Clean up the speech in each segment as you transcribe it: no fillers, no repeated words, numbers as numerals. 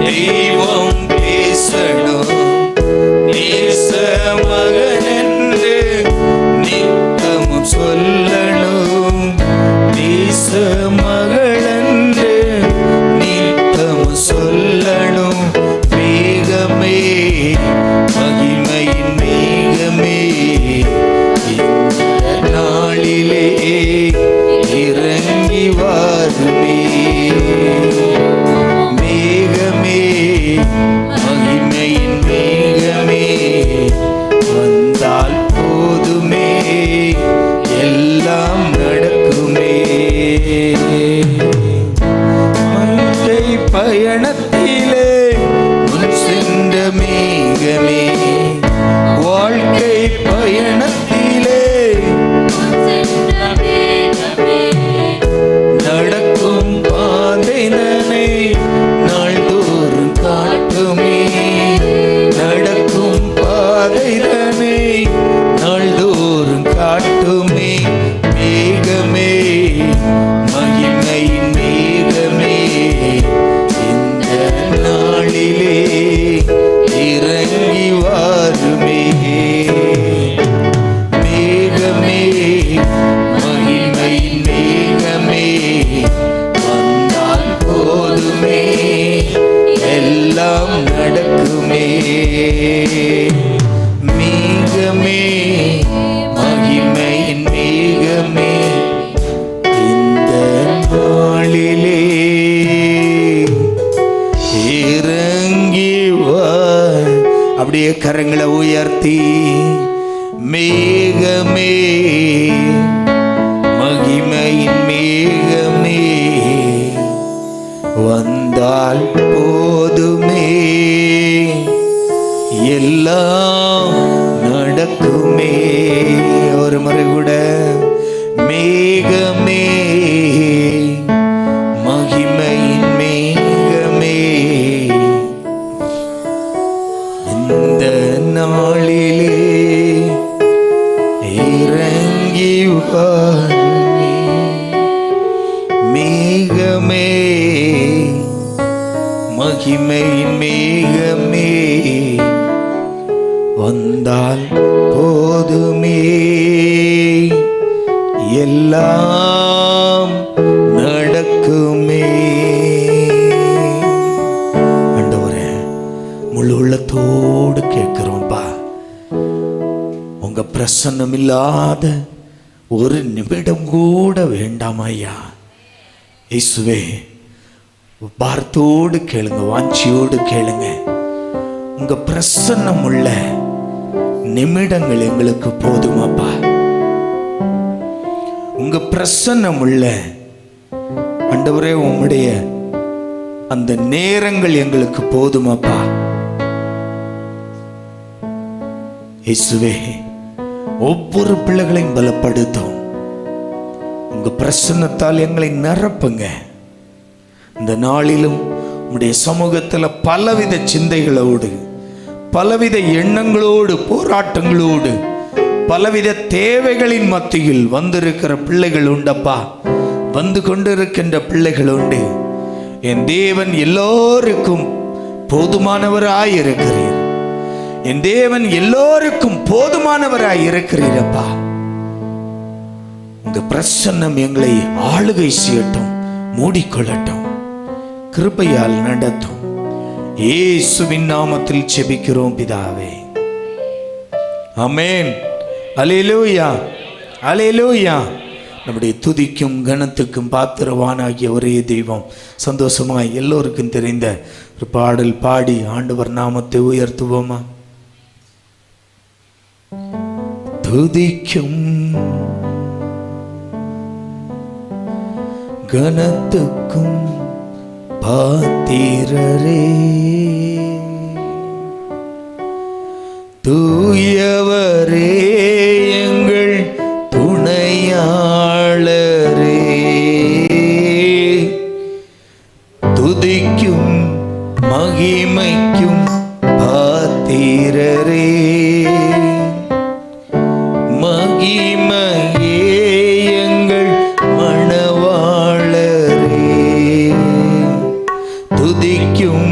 தெய்வம் பேசணும் நேச மகன் என்று நித்தமும் சொல்லணும். நேச மகள் என்று நித்தமும் சொல்லணும். மேகமே மகிமையின் மேகமே இந்த நாளிலே இறங்கி வாருமே. மேகமே மகிமையின் மேகமே வந்தால் போதுமே, எல்லாம் நடக்குமே. வாழ்க்கை பயணத்திலே முன் சென்ற மேகமே, வாழ்க்கை பயணத்திலே நடக்கும் பாதைதனை நாள்தோறும் காட்டுமே. நடக்கும் பாதைதனை நாள்தோறும் காட்டுமே. மேகமே மகிமையின் மேகமே இந்த நாளிலே இறங்கி வாருமே. மேகமே மகிமையின் மேகமே வந்தால் போதுமே, எல்லாம் நடக்குமே. மேகமே மகிமையின் மேகமே இந்த நாளிலே இறங்கி வா. அப்படியே கரங்களை உயர்த்தி மேகமே மகிமையின் மேகமே வந்தால் போதுமே, எல்லாம் நடக்குமே. ஒரு முறை கூட மேகமே மகிமையின் மேகமே இந்த நாளிலே இறங்கி வாருமே. மேகமே மகிமையின் மேகமே வந்தால் போதுமே, எல்லாம் நடக்குமே. ஆண்டவரே, முழு உள்ளத்தோடு கேட்கிறோம்பா, உங்க பிரசன்னம் இல்லாத ஒரு நிமிடம் கூட வேண்டாம் ஐயா. இயேசுவே, வார்த்தையோடு கேளுங்க, வாஞ்சியோடு கேளுங்க. உங்க பிரசன்னம் உள்ள நிமிடங்கள் எங்களுக்கு போதுமாப்பா. உங்க பிரசன்னம் உள்ள ஆண்டவரே உம்முடைய அந்த நேரங்கள் எங்களுக்கு போதுமாப்பா. இயேசுவே, ஒவ்வொரு பிள்ளைகளையும் பலப்படுத்தும். உங்க பிரசன்னத்தால் எங்களை நிரப்புங்க. இந்த நாளிலும் உம்முடைய சமூகத்தில் பலவித சிந்தைகளோடு, பலவித எண்ணங்களோடு, போராட்டங்களோடு, பலவித தேவைகளின் மத்தியில் வந்திருக்கிற பிள்ளைகள் உண்டப்பா. வந்து கொண்டிருக்கின்ற பிள்ளைகள் உண்டு. என் தேவன் எல்லோருக்கும் போதுமானவராய் இருக்கிறீர். என் தேவன் எல்லோருக்கும் போதுமானவராய் இருக்கிறீரப்பா. உங்க பிரசன்னம் எங்களை ஆளுகை செய்யட்டும், மூடிக்கொள்ளட்டும், கிருபையால் நடத்தும். இயேசுவின் நாமத்தில் ஜெபிக்கிறோம் பிதாவே, ஆமென். அல்லேலூயா, அல்லேலூயா. நம்முடைய துதிக்கும் கனத்துக்கும் பாத்திரவானாகிய ஒரே தெய்வம். சந்தோஷமாய் எல்லோருக்கும் தெரிந்த ஒரு பாடல் பாடி ஆண்டவர் நாமத்தை உயர்த்துவோமா? துதிக்கும் கனத்துக்கும் பாத்திரரே, தூயவரே, எங்கள் துணையாளரே, துதிக்கும் மகிமைக்கும் பாத்திரரே, மகிமையே எங்கள் மணவாளரே, துதிக்கும்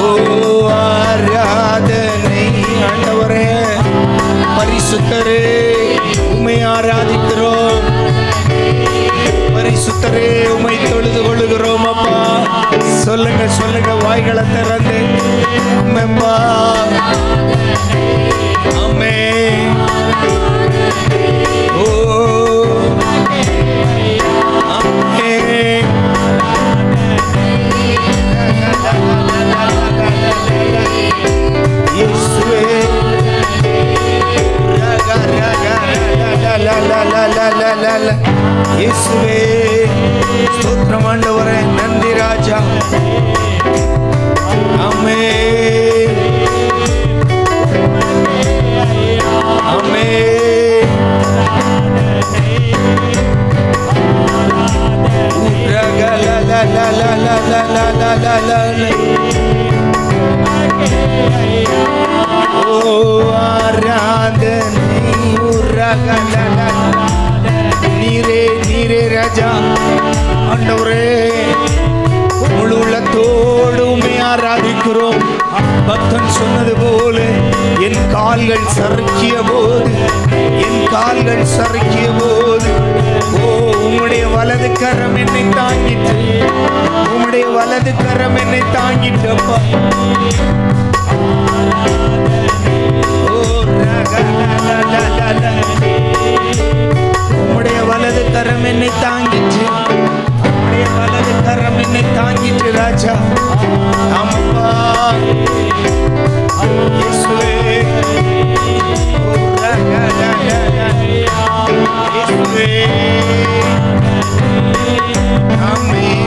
ஓ ஆராதனை ஆண்டவரே, பரிசுத்தரே உம்மை ஆராதிக்கிறோம். பரிசுத்தரே உம்மை தொழுது கொள்ளுகிறோம் அப்பா. சொல்லுங்க சொல்லுங்க, வாய்களை திறந்து உம்மெம்பா. ஆமென். ஓ ஆமென். இயேசுவே இயேசுவே ஸ்தோத்திரம் ஆண்டவரே, நன்றி ராஜா. ஆமென் ஆமென். ஓ ஆராதனை நீரே நீரே ராஜா. ஆண்டவரே முழு உள்ளத்தோடு உம்மை ஆராதிக்கிறோம். பக்தன் சொன்னது போல என் கால்கள் சறுக்கிய போது, என் கால்கள் சறுக்கிய போது, ஓ உம்முடைய வலது கரம் என்னை தாங்கிட்டு, உம்முடைய வலது கரம் என்னை தாங்கிட்டப்பா. உம்முடைய வலது கரம் என்னை தாங்கிட்டு, உம்முடைய வலது கரம் என்னை தாங்கிட்டு ராஜா. அம்மா இயேசுவே, இயேசுவே ஆமென்.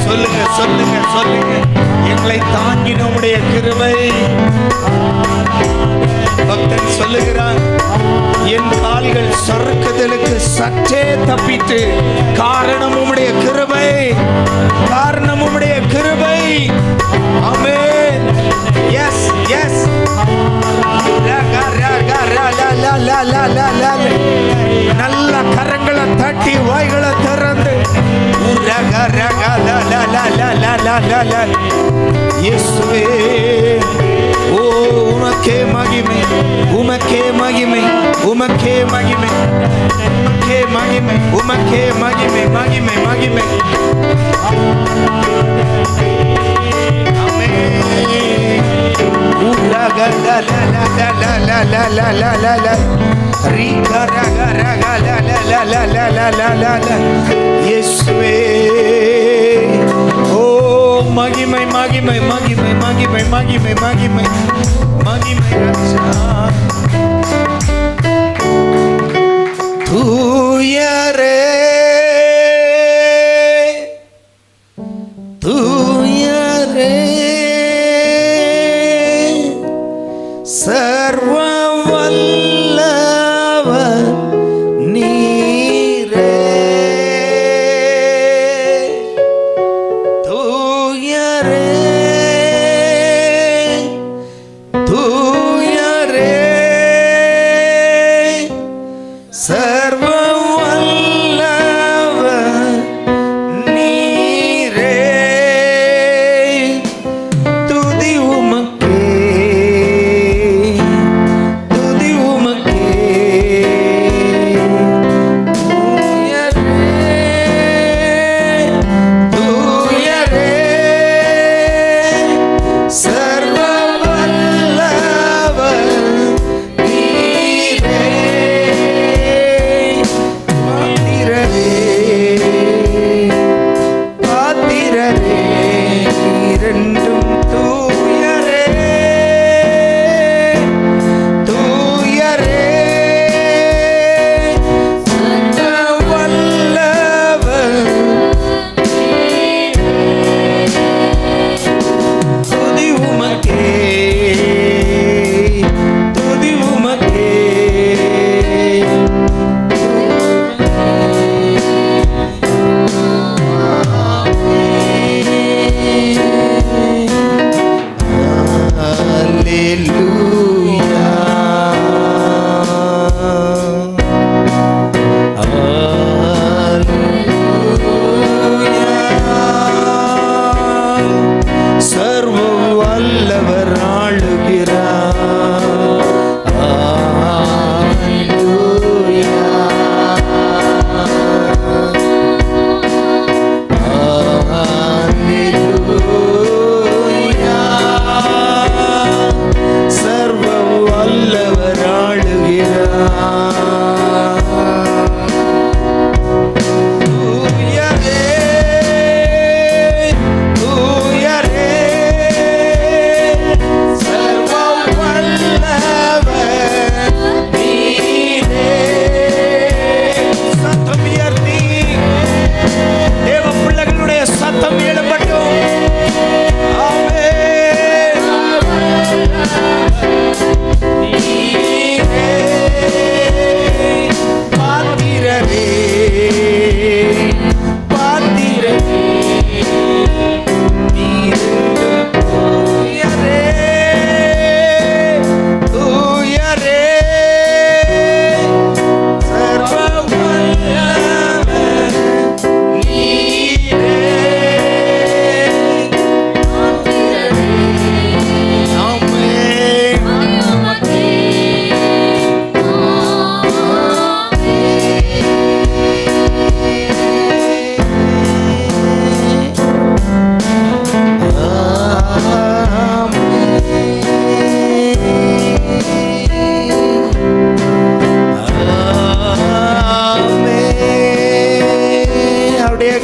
சொல்லுங்க சொல்லுங்க சொல்லுங்க, எங்களை தாங்கின உம்முடைய கிருபை. பக்தன் சொல்லுகிறான், என் கால்கள் சறுக்குதலுக்கு சற்றே தப்பிட்டு, காரணம் உம்முடைய கிருபை, காரணம் உம்முடைய கிருபை. ஆமென். Yes yes. நல்ல கரங்களை தட்டி வாய்களை திறந்து இயேசுவே, ஓ உமக்கே மகிமை, உமக்கே மகிமை, உமக்கே மகிமை, உமக்கே மகிமை, உமக்கே மகிமை, மகிமை மகிமை. இயேசுவே, ஓ மகிமை மகிமை மகிமை மகிமை மகிமை மகிமை மகிமை ராஜா. தூயரே தூயரே சர்வ வல்லவர் நீரே. தூயரே தூயரே சர்வ வல்லவர்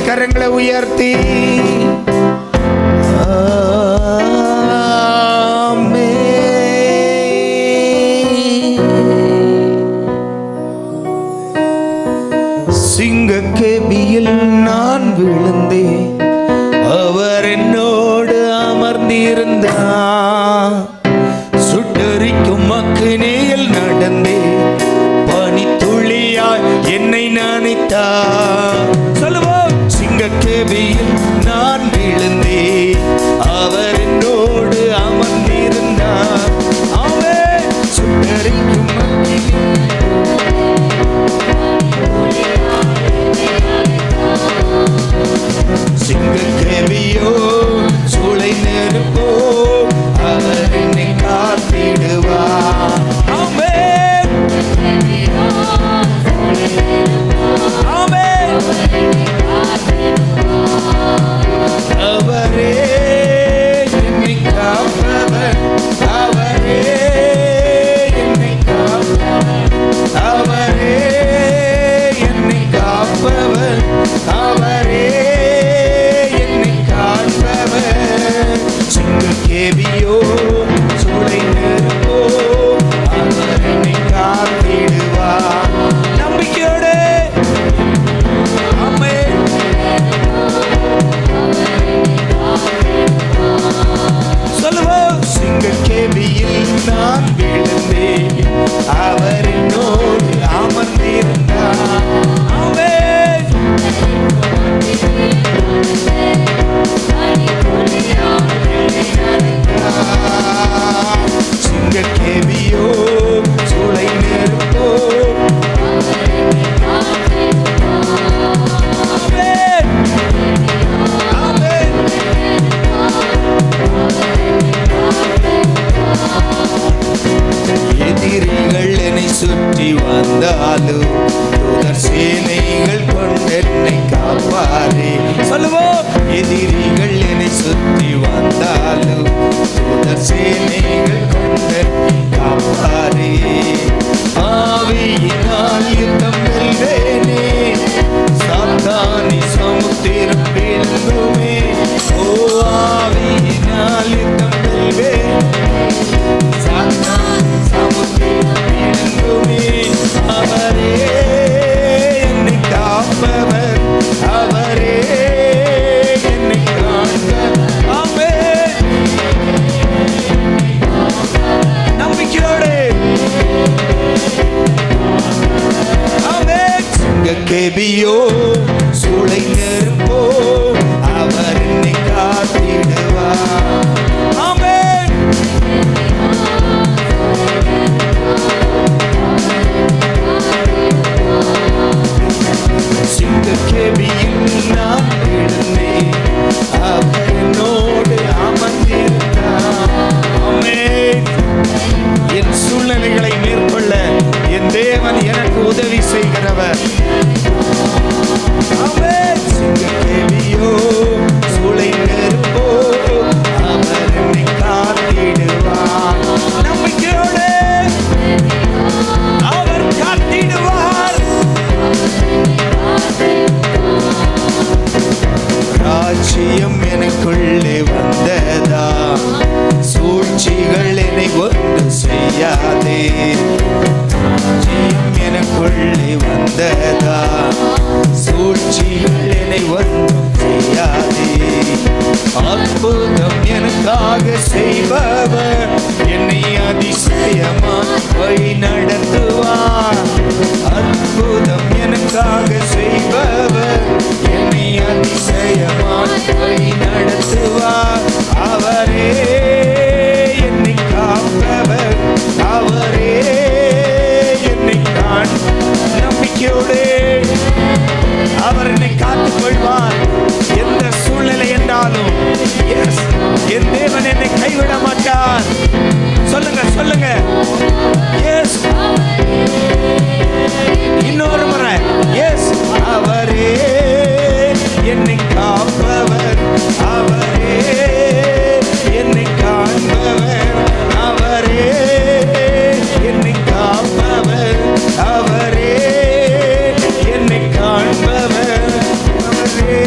கரங்களை உயர்த்தி சிங்கக்கேபியில் நான் விழுந்தேன், அவர் என்னோடு அமர்ந்திருந்தார். சுட்டரிக்கும் அக்கினியில் நடந்தேன், பனித்துளியாய் என்னை நனைத்தார். சொல்லுவோம், சிங்கக்கேபியில் நான் விழுந்தேன், அவர் என்னோடு அமர்ந்திருந்தார். அவன் சுட்டரிக்கும் சிங்கக்கேபியோ சூளை நெருப்போ, அவர் என்னை காத்திடுவார். ஆமென் ஆமென். அவரே என்னை காப்பவர், அவரே என்னை காப்பவர், அவரே என்னை காப்பவர், அவரே சிங்கக்கேபியோ சூளை நெருப்போ, அவர் என்னை காத்திடுவார். நம்பிக்கையோடு ஆமென். சொல்லுவோம், சிங்கக்கேபியில் நான் விழுந்தேன், அவர் என்னோடு அமர்ந்திருந்தார். ஆமென். சிங்கக்கேபியோ சூளை நெருப்போ, ஆமென் ஆமென். எதிரிகள் என்னை சுற்றி வந்தாலும் தூதர் சேனைகள் கொண்டென்னை காப்பாரே. சொல்லுவோம், எதிரிகள் என்னை சுற்றி வந்தாலும் தூதர் சேனைகள் கொண்டென்னை காப்பாரே. ஆவியினால் யுத்தம் வெல்வேனே, சாத்தானை சமுத்திரம் வீழ்ந்துமே. ஓ, ஆவியினால் யுத்தம் வெல்வேனே, சாத்தான் சமுத்திரம் வீழ்ந்துமே. அவரே என்னை காப்பவர், அவரே என்னை காண்பவர். ஆமென். நம்பிக்கையோடு ஆமென். சிங்கக்கேபியோ சூளை நெருப்போ, அவர் என்னை காத்திடுவார். ஆமென். சிங்கக்கேபியில் நான் விழுந்தேன், அவர் என்னோடு அமர்ந்திருந்தார். ஆமென். என் சூழ்நிலைகளை மேற்கொள்ள என் தேவன் எனக்கு உதவி செய்கிறவர். ஆமென். சிங்கக்கேபியோ சூளை நெருப்போ, அவர் என்னை காத்திடுவார். நம்பிக்கையோடு அவர் காத்திடுவார். ராஜ்யம் எனக்குள்ளே வந்ததா, சூழ்ச்சிகள் என்னை ஒன்று செய்யாதே. ராஜ்யம் எனக்குள்ளே வந்ததா, சூழ்ச்சிகள் என்னை ஒன்றும் செய்யாதே. அற்புதம் எனக்காக செய்பவர் என்னை அதிசயமாய் வழி நடத்துவார். அற்புதம் எனக்காக செய்பவர் என்னை அதிசயமாய் வழி நடத்துவார். அவரே என்னை காப்பவர், அவரே என்னை நம்பிக்கையோடு அவர் என்னை காத்துக் கொள்வார். எந்த சூழ்நிலை என்றாலும் என் தேவன் என்னை கைவிட மாட்டார். சொல்லுங்க சொல்லுங்க, எஸ். இன்னொரு முறை, எஸ். அவரே என்னை காப்பவர், அவரே என்னை காண்பவர், அவரே என்னை காப்பவர், அவரே என்னை காண்பவர், அவரே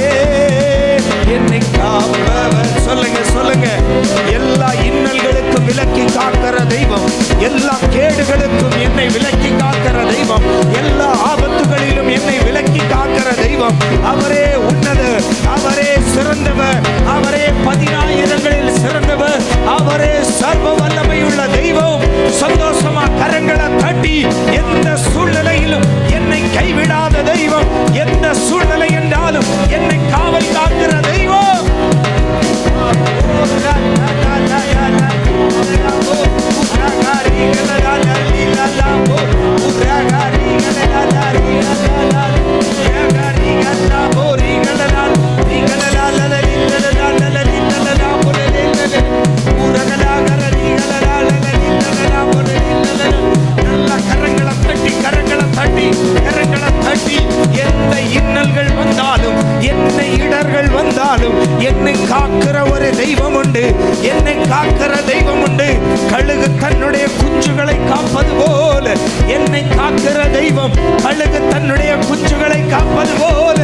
சூழ்நிலை என்றாலும் என்னை காவல் காக்கிற தெய்வம். என்னை காக்கிற ஒரு தெய்வம் உண்டு, என்னை காக்கிற தெய்வம் உண்டு. கழுகு தன்னுடைய குஞ்சுகளை காப்பது போல என்னை காக்கிற தெய்வம், கழுகு தன்னுடைய குஞ்சுகளை காப்பது போல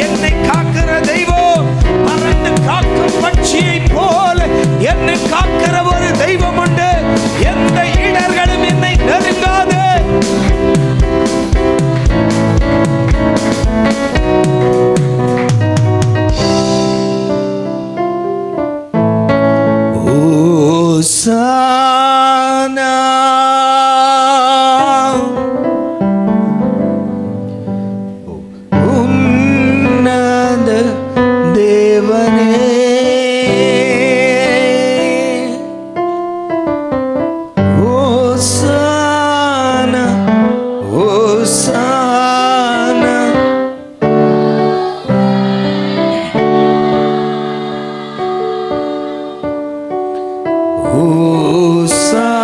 என்னை காக்கிற தெய்வம். பறந்து காக்கும் பட்சியை போல என்னை காக்கிற ஒரு தெய்வம் உண்டு. எந்த இடர்களும் என்னை நெருங்காது. Hosanna, உன்னத தேவனே, Hosanna, Hosanna, Hosanna,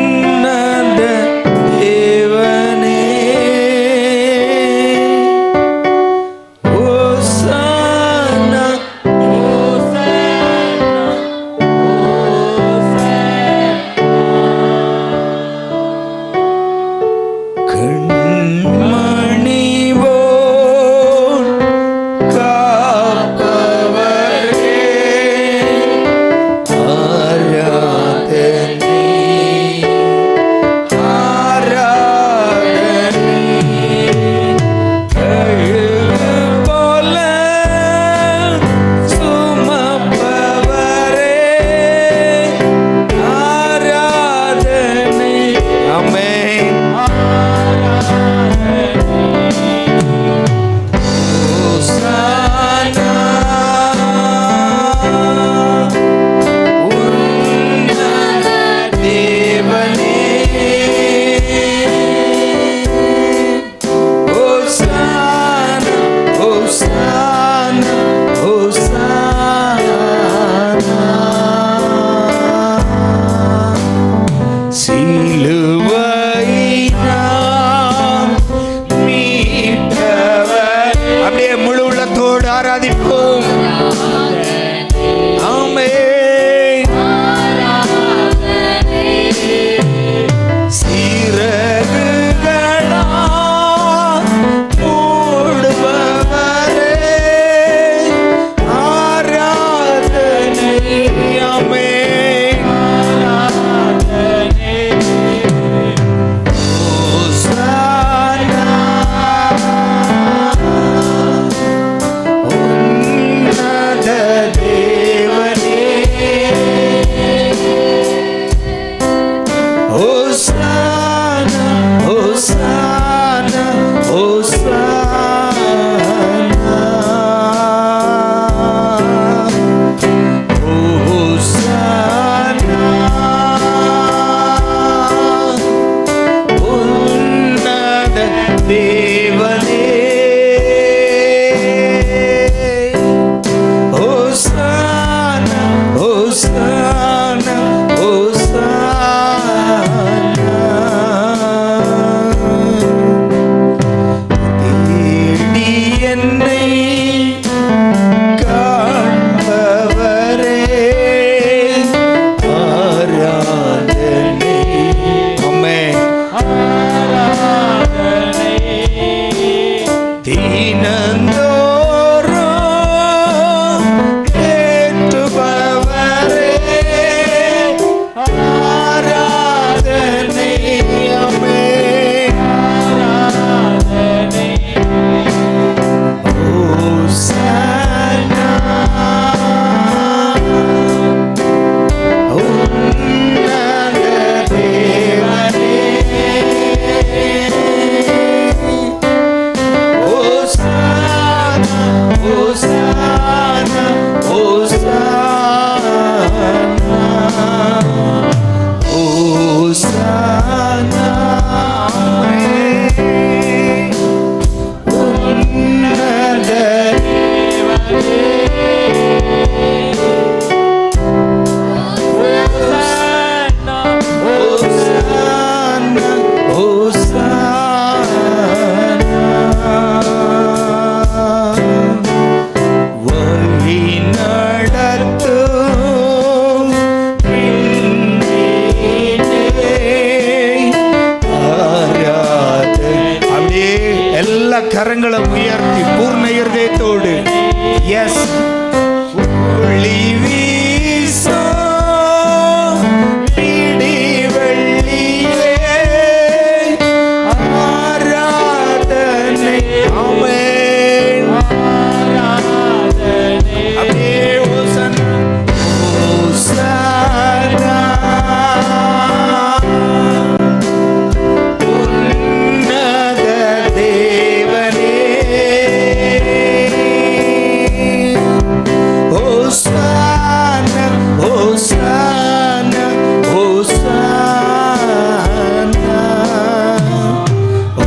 உன்னத தேவனே, Hosanna, கண்மணி போல் காப்பவரே, ஆராதனை ஆராதனை. கழுகு போல சுமப்பவரே, ஆராதனை. ஆமென். Hosanna, உன்னத தேவனே, Hosanna, Hosanna, Hosanna. சிலுவையினால் மீட்டவர். அப்படியே முழு உள்ளத்தோடு ஆராதிப்போம். ஆமென். சிறகுகளால் மூடுபவரே, ஆராதனை. ஆமென். Hosanna, உன்னத தேவனே, Hosanna, Hosanna, Hosanna, Hosanna, உன்னத தேவனே, Hosanna, Hosanna, Hosanna. தேடி என்னை காண்பவரே, ஆராதனை. ஆமென். கரங்களை உயர்த்தி பூர்ண இருதயத்தோடு எஸ் ஒளி வீசோ பிடி வெள்ளியே ஆராதனை ஆமென் அப்படியே ஓசன்னா ஓசன்னா உன்னத தேவனே ஓசன்னா ஓசன்னா ஓசன்னா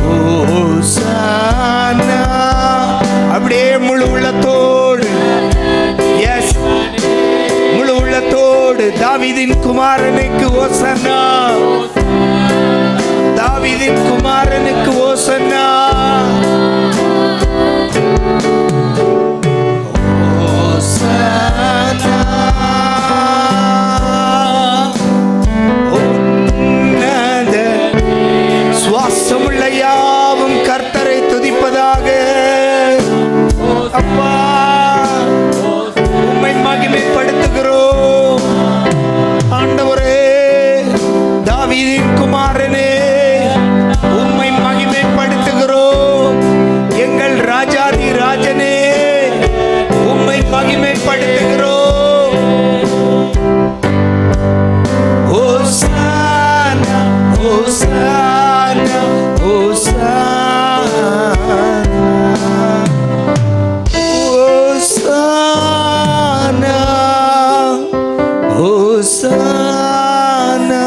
ஓசன்னா அப்படியே முழு உள்ளத்தோடு எஸ் முழு உள்ளத்தோடு தாவீதின் குமாரனுக்கு ஓசன்னா தாவீதின் குமாரனுக்கு ஓசன்னா ஓசன்னா உன்னத சுவாசமுள்ள யாவும் கர்த்தரை துதிப்பதாக அப்பா உம்மை மகிமைப்படுத்துகிறோம் ஆண்டவரே தாவீதின் குமாரனே உம்மை மகிமைப்படுத்துகிறோம் எங்கள் ராஜாதி ராஜனே உம்மை மகிமைப்படுத்துகிறோம் ஓசானா ஓசானா ஓசானா ஓசானா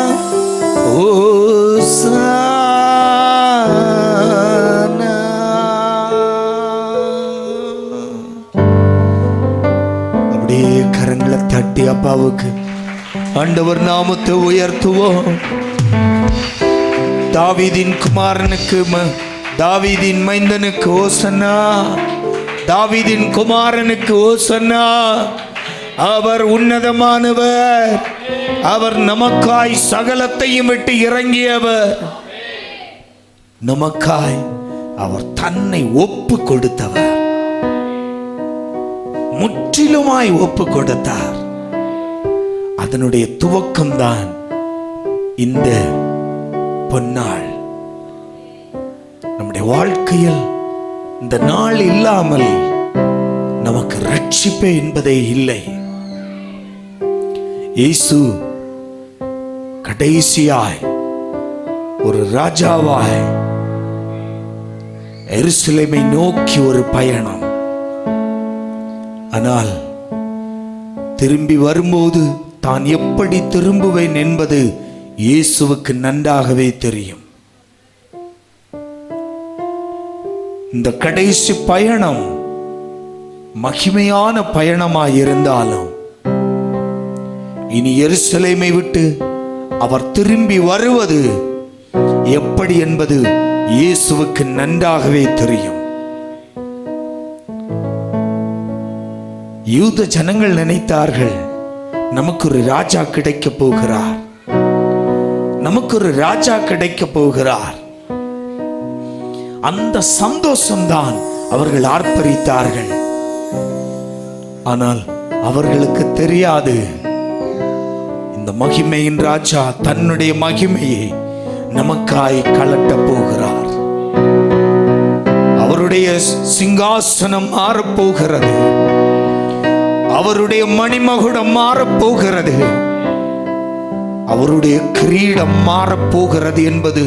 ஓசானா அப்படியே கரங்களை தட்டி அப்பாவுக்கு ஆண்டவர் நாமத்தை உயர்த்துவோம். தாவீதின் குமாரனுக்கு தாவீதின் மைந்தனுக்கு ஓசன்னா தாவீதின் குமாரனுக்கு ஓசன்னா அவர் உன்னதமானவர் அவர் நமக்காய் சகலத்தையும் விட்டு இறங்கியவர் நமக்காய் அவர் தன்னை ஒப்பு கொடுத்தவர் முற்றிலுமாய் ஒப்பு கொடுத்தார் அதனுடைய துவக்கம்தான் இந்த பொன்னாள் நம்முடைய வாழ்க்கையில் இந்த நாள் இல்லாமல் நமக்கு ரட்சிப்பே என்பதே இல்லை இயேசு கடைசியாய் ஒரு ராஜாவாய் எருசலேமை நோக்கி ஒரு பயணம் ஆனால் திரும்பி வரும்போது தான் எப்படி திரும்புவேன் என்பது இயேசுவுக்கு நன்றாகவே தெரியும். இந்த கடைசி பயணம் மகிமையான பயணமாய் இருந்தாலும் இனி எருசலேமை விட்டு அவர் திரும்பி வருவது எப்படி என்பது இயேசுவுக்கு நன்றாகவே தெரியும். யூத ஜனங்கள் நினைத்தார்கள் நமக்கு ஒரு ராஜா கிடைக்க போகிறார் நமக்கு ஒரு ராஜா கிடைக்க போகிறார் அந்த சந்தோஷம்தான் அவர்கள் ஆர்ப்பரித்தார்கள். ஆனால் அவர்களுக்கு தெரியாது இந்த மகிமையின் ராஜா தன்னுடைய மகிமையை நமக்காய் கலட்ட போகிறார். அவருடைய சிங்காசனம் மாறப்போகிறது அவருடைய மணிமகுடம் மாறப்போகிறது அவருடைய கிரீடம் மாறப்போகிறது என்பது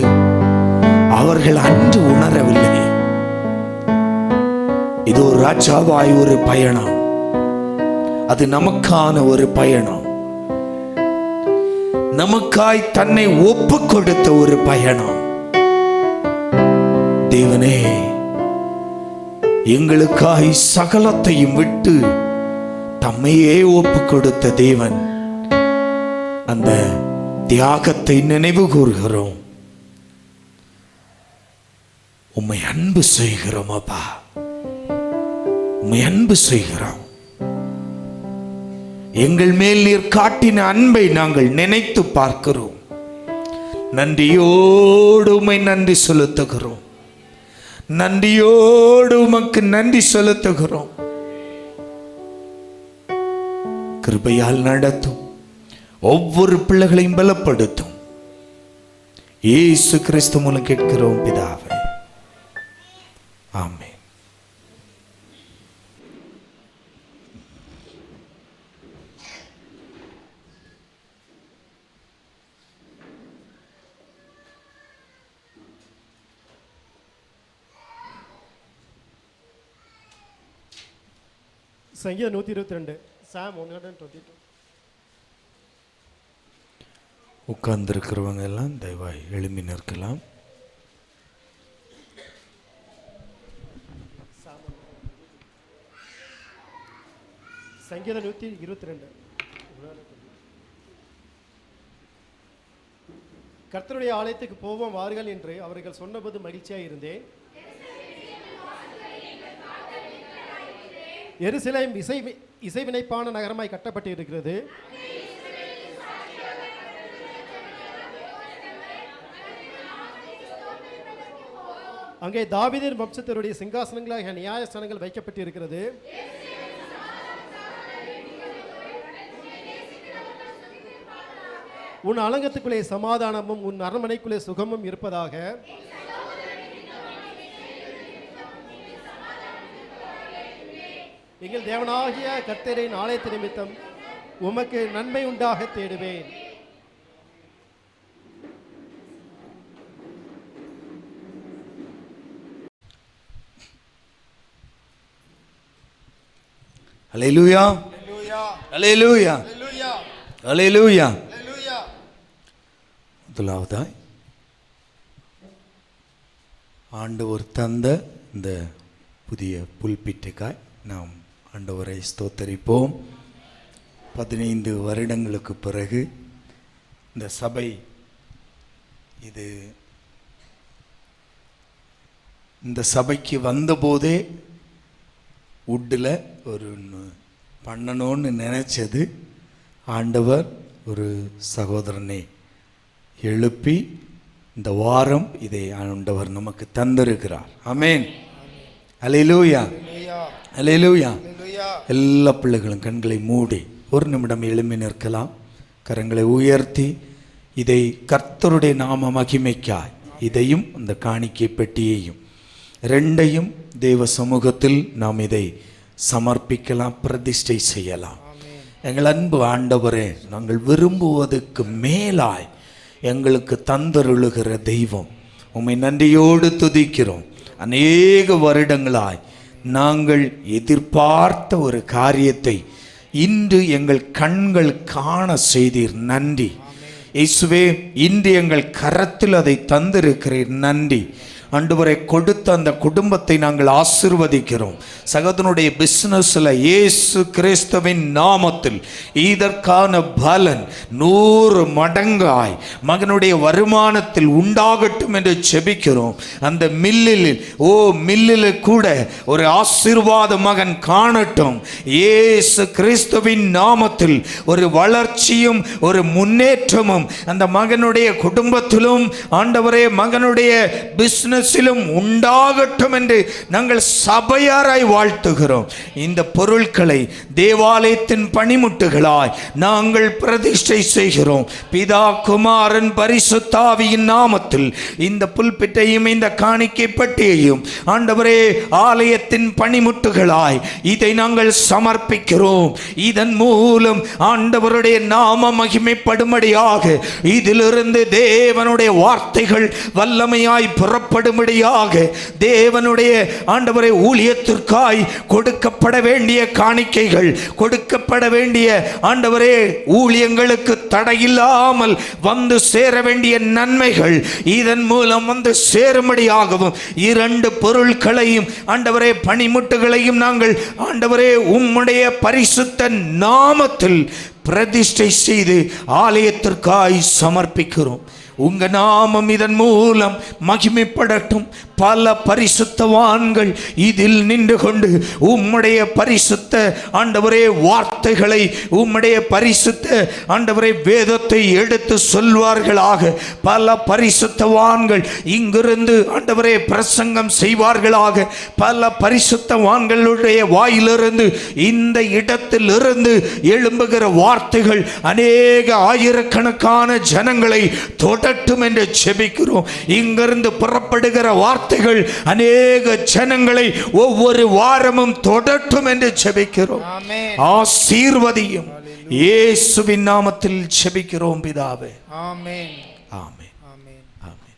அவர்கள் அன்று உணரவில்லை. இதோ ராஜாவாய் ஒரு பயணம் அது நமக்கான ஒரு பயணம் நமக்காய் தன்னை ஒப்பு கொடுத்த ஒரு பயணம். தேவனே எங்களுக்காய் சகலத்தையும் விட்டு தம்மையே ஒப்பு கொடுத்த தேவன் அந்த தியாகத்தை நினைவு கூறுகிறோம். உம்மை அன்பு செய்கிறோம் அப்பா உம்மை அன்பு செய்கிறோம். எங்கள் மேல் நீர் காட்டின அன்பை நாங்கள் நினைத்து பார்க்கிறோம். நன்றியோடு உம்மை நன்றி செலுத்துகிறோம் நன்றியோடு உமக்கு நன்றி செலுத்துகிறோம். கிருபையால் நடத்தும், ஒவ்வொரு பிள்ளைகளையும் பலப்படுத்தும். இயேசு கிறிஸ்து மூலம் கேட்கிறோம் பிதாவே, ஆமென். சங்கீதம் 122, Psalm 122. உட்கார்ந்திருக்கிறவங்க எல்லாம் தயவாய் எழும்பி நிற்கலாம். சங்கீதம் 122. கர்த்தருடைய ஆலயத்துக்கு போவோம் வாருங்கள் என்று அவர்கள் சொன்னபோது மகிழ்ச்சியாக இருந்தேன். எருசலேம் இசைவினைப்பான நகரமாய் கட்டப்பட்டு இருக்கிறது. அங்கே தாவீதின் வம்சத்தினுடைய சிங்காசனங்களாக நியாயஸ்தானங்கள் வைக்கப்பட்டு இருக்கிறது. உன் அலங்கத்துக்குள்ளே சமாதானமும் உன் அரண்மனைக்குள்ளே சுகமும் இருப்பதாக. எங்கள் தேவனாகிய கர்த்தரின் ஆலயத்து நிமித்தம் உமக்கு நன்மை உண்டாக தேடுவேன். அல்லேலூயா, அல்லேலூயா, அல்லேலூயா. முதலாவதாய் ஆண்டவர் தந்த இந்த புதிய புல்பிட்டுக்காய் நாம் ஆண்டவரை ஸ்தோத்தரிப்போம். 15 வருடங்களுக்கு பிறகு இந்த சபை இந்த சபைக்கு வந்தபோதே உட்டில் ஒரு பண்ணணும்னு நினைச்சது ஆண்டவர் ஒரு சகோதரனை எழுப்பி இந்த வாரம் இதை ஆண்டவர் நமக்கு தந்திருக்கிறார். ஆமென், அல்லேலூயா, அல்லேலூயா. எல்லா பிள்ளைகளும் கண்களை மூடி ஒரு நிமிடம் எழும்பி நிற்கலாம். கரங்களை உயர்த்தி இதை கர்த்தருடைய நாம மகிமைக்காய் இதையும் இந்த காணிக்கை பெட்டியையும் ரெண்டையும் தேவ சமூகத்தில் நாம் இதை சமர்ப்பிக்கலாம், பிரதிஷ்டை செய்யலாம். எங்கள் அன்பு ஆண்டவரே, நாங்கள் விரும்புவதற்கு மேலாய் எங்களுக்கு தந்தருளுகிற தெய்வம், உம்மை நன்றியோடு துதிக்கிறோம். அநேக வருடங்களாய் நாங்கள் எதிர்பார்த்த ஒரு காரியத்தை இன்று எங்கள் கண்கள் காண செய்தீர், நன்றி இயேசுவே. இன்று எங்கள் கரத்தில் அதை தந்திருக்கிறீர், நன்றி ஆண்டவரை. கொடுத்த அந்த குடும்பத்தை நாங்கள் ஆசீர்வதிக்கிறோம். சகோதரனுடைய பிசினஸ்ல இயேசு கிறிஸ்துவின் நாமத்தில் இதற்கான பலன் 100 மடங்காய் மகனுடைய வருமானத்தில் உண்டாகட்டும் என்று செபிக்கிறோம். அந்த மில்லில் கூட ஒரு ஆசீர்வாத மகன் காணட்டும். இயேசு கிறிஸ்துவின் நாமத்தில் ஒரு வளர்ச்சியும் ஒரு முன்னேற்றமும் அந்த மகனுடைய குடும்பத்திலும் ஆண்டவரே மகனுடைய பிசினஸ் உண்டாகட்டும் என்று நாங்கள் சபையாராய் வாழ்த்துகிறோம். இந்த பொருட்களை தேவாலயத்தின் பணிமுட்டுகளாய் நாங்கள் பிரதிஷ்டை செய்கிறோம். பிதா குமாரன் பரிசுத்த ஆவியின் நாமத்தில் இந்த புல்பிட்டையும் இந்த காணிக்கை பட்டியையும் ஆண்டவரே ஆலயத்தின் பணிமுட்டுகளாய் இதை நாங்கள் சமர்ப்பிக்கிறோம். இதன் மூலம் ஆண்டவருடைய நாம மகிமைப்படும்படியாக இதிலிருந்து தேவனுடைய வார்த்தைகள் வல்லமையாய் புறப்படும் தேவனுடைய ஆண்டவரை ஊழியத்திற்காய் கொடுக்கப்பட வேண்டிய காணிக்கைகள், கொடுக்கப்பட வேண்டிய ஆண்டவரே ஊழியங்களுக்கு தடையில்லாமல் வந்து சேர வேண்டிய நன்மைகள் இதன் மூலம் வந்து சேரும்படியாகவும் 2 பொருட்களையும் ஆண்டவரே பணிமுட்டுகளையும் நாங்கள் ஆண்டவரே உம்முடைய பரிசுத்த நாமத்தில் பிரதிஷ்டை செய்து ஆலயத்திற்காய் சமர்ப்பிக்கிறோம். உங்க நாமம் இதன் மூலம் மகிமைப்படட்டும். பல பரிசுத்தவான்கள் இதில் நின்று கொண்டு உம்முடைய பரிசுத்த ஆண்டவரே வார்த்தைகளை, உம்முடைய பரிசுத்த ஆண்டவரே வேதத்தை எடுத்து சொல்வார்களாக. பல பரிசுத்தவான்கள் இங்கிருந்து ஆண்டவரே பிரசங்கம் செய்வார்களாக. பல பரிசுத்தவான்களுடைய வாயிலிருந்து, இந்த இடத்திலிருந்து எழும்புகிற வார்த்தைகள் அநேக ஆயிரக்கணக்கான ஜனங்களை தொடட்டும் என்று ஜெபிக்கிறோம். இங்கிருந்து புறப்படுகிற வார்த்தைகள் அநேக ஜனங்களை ஒவ்வொரு வாரமும் தொடட்டும் என்று ஜெபிக்கிறோம். ஆசீர்வதியும். இயேசுவின் நாமத்தில் ஜெபிக்கிறோம் பிதாவே. ஆமென். ஆமென். ஆமென். ஆமென்.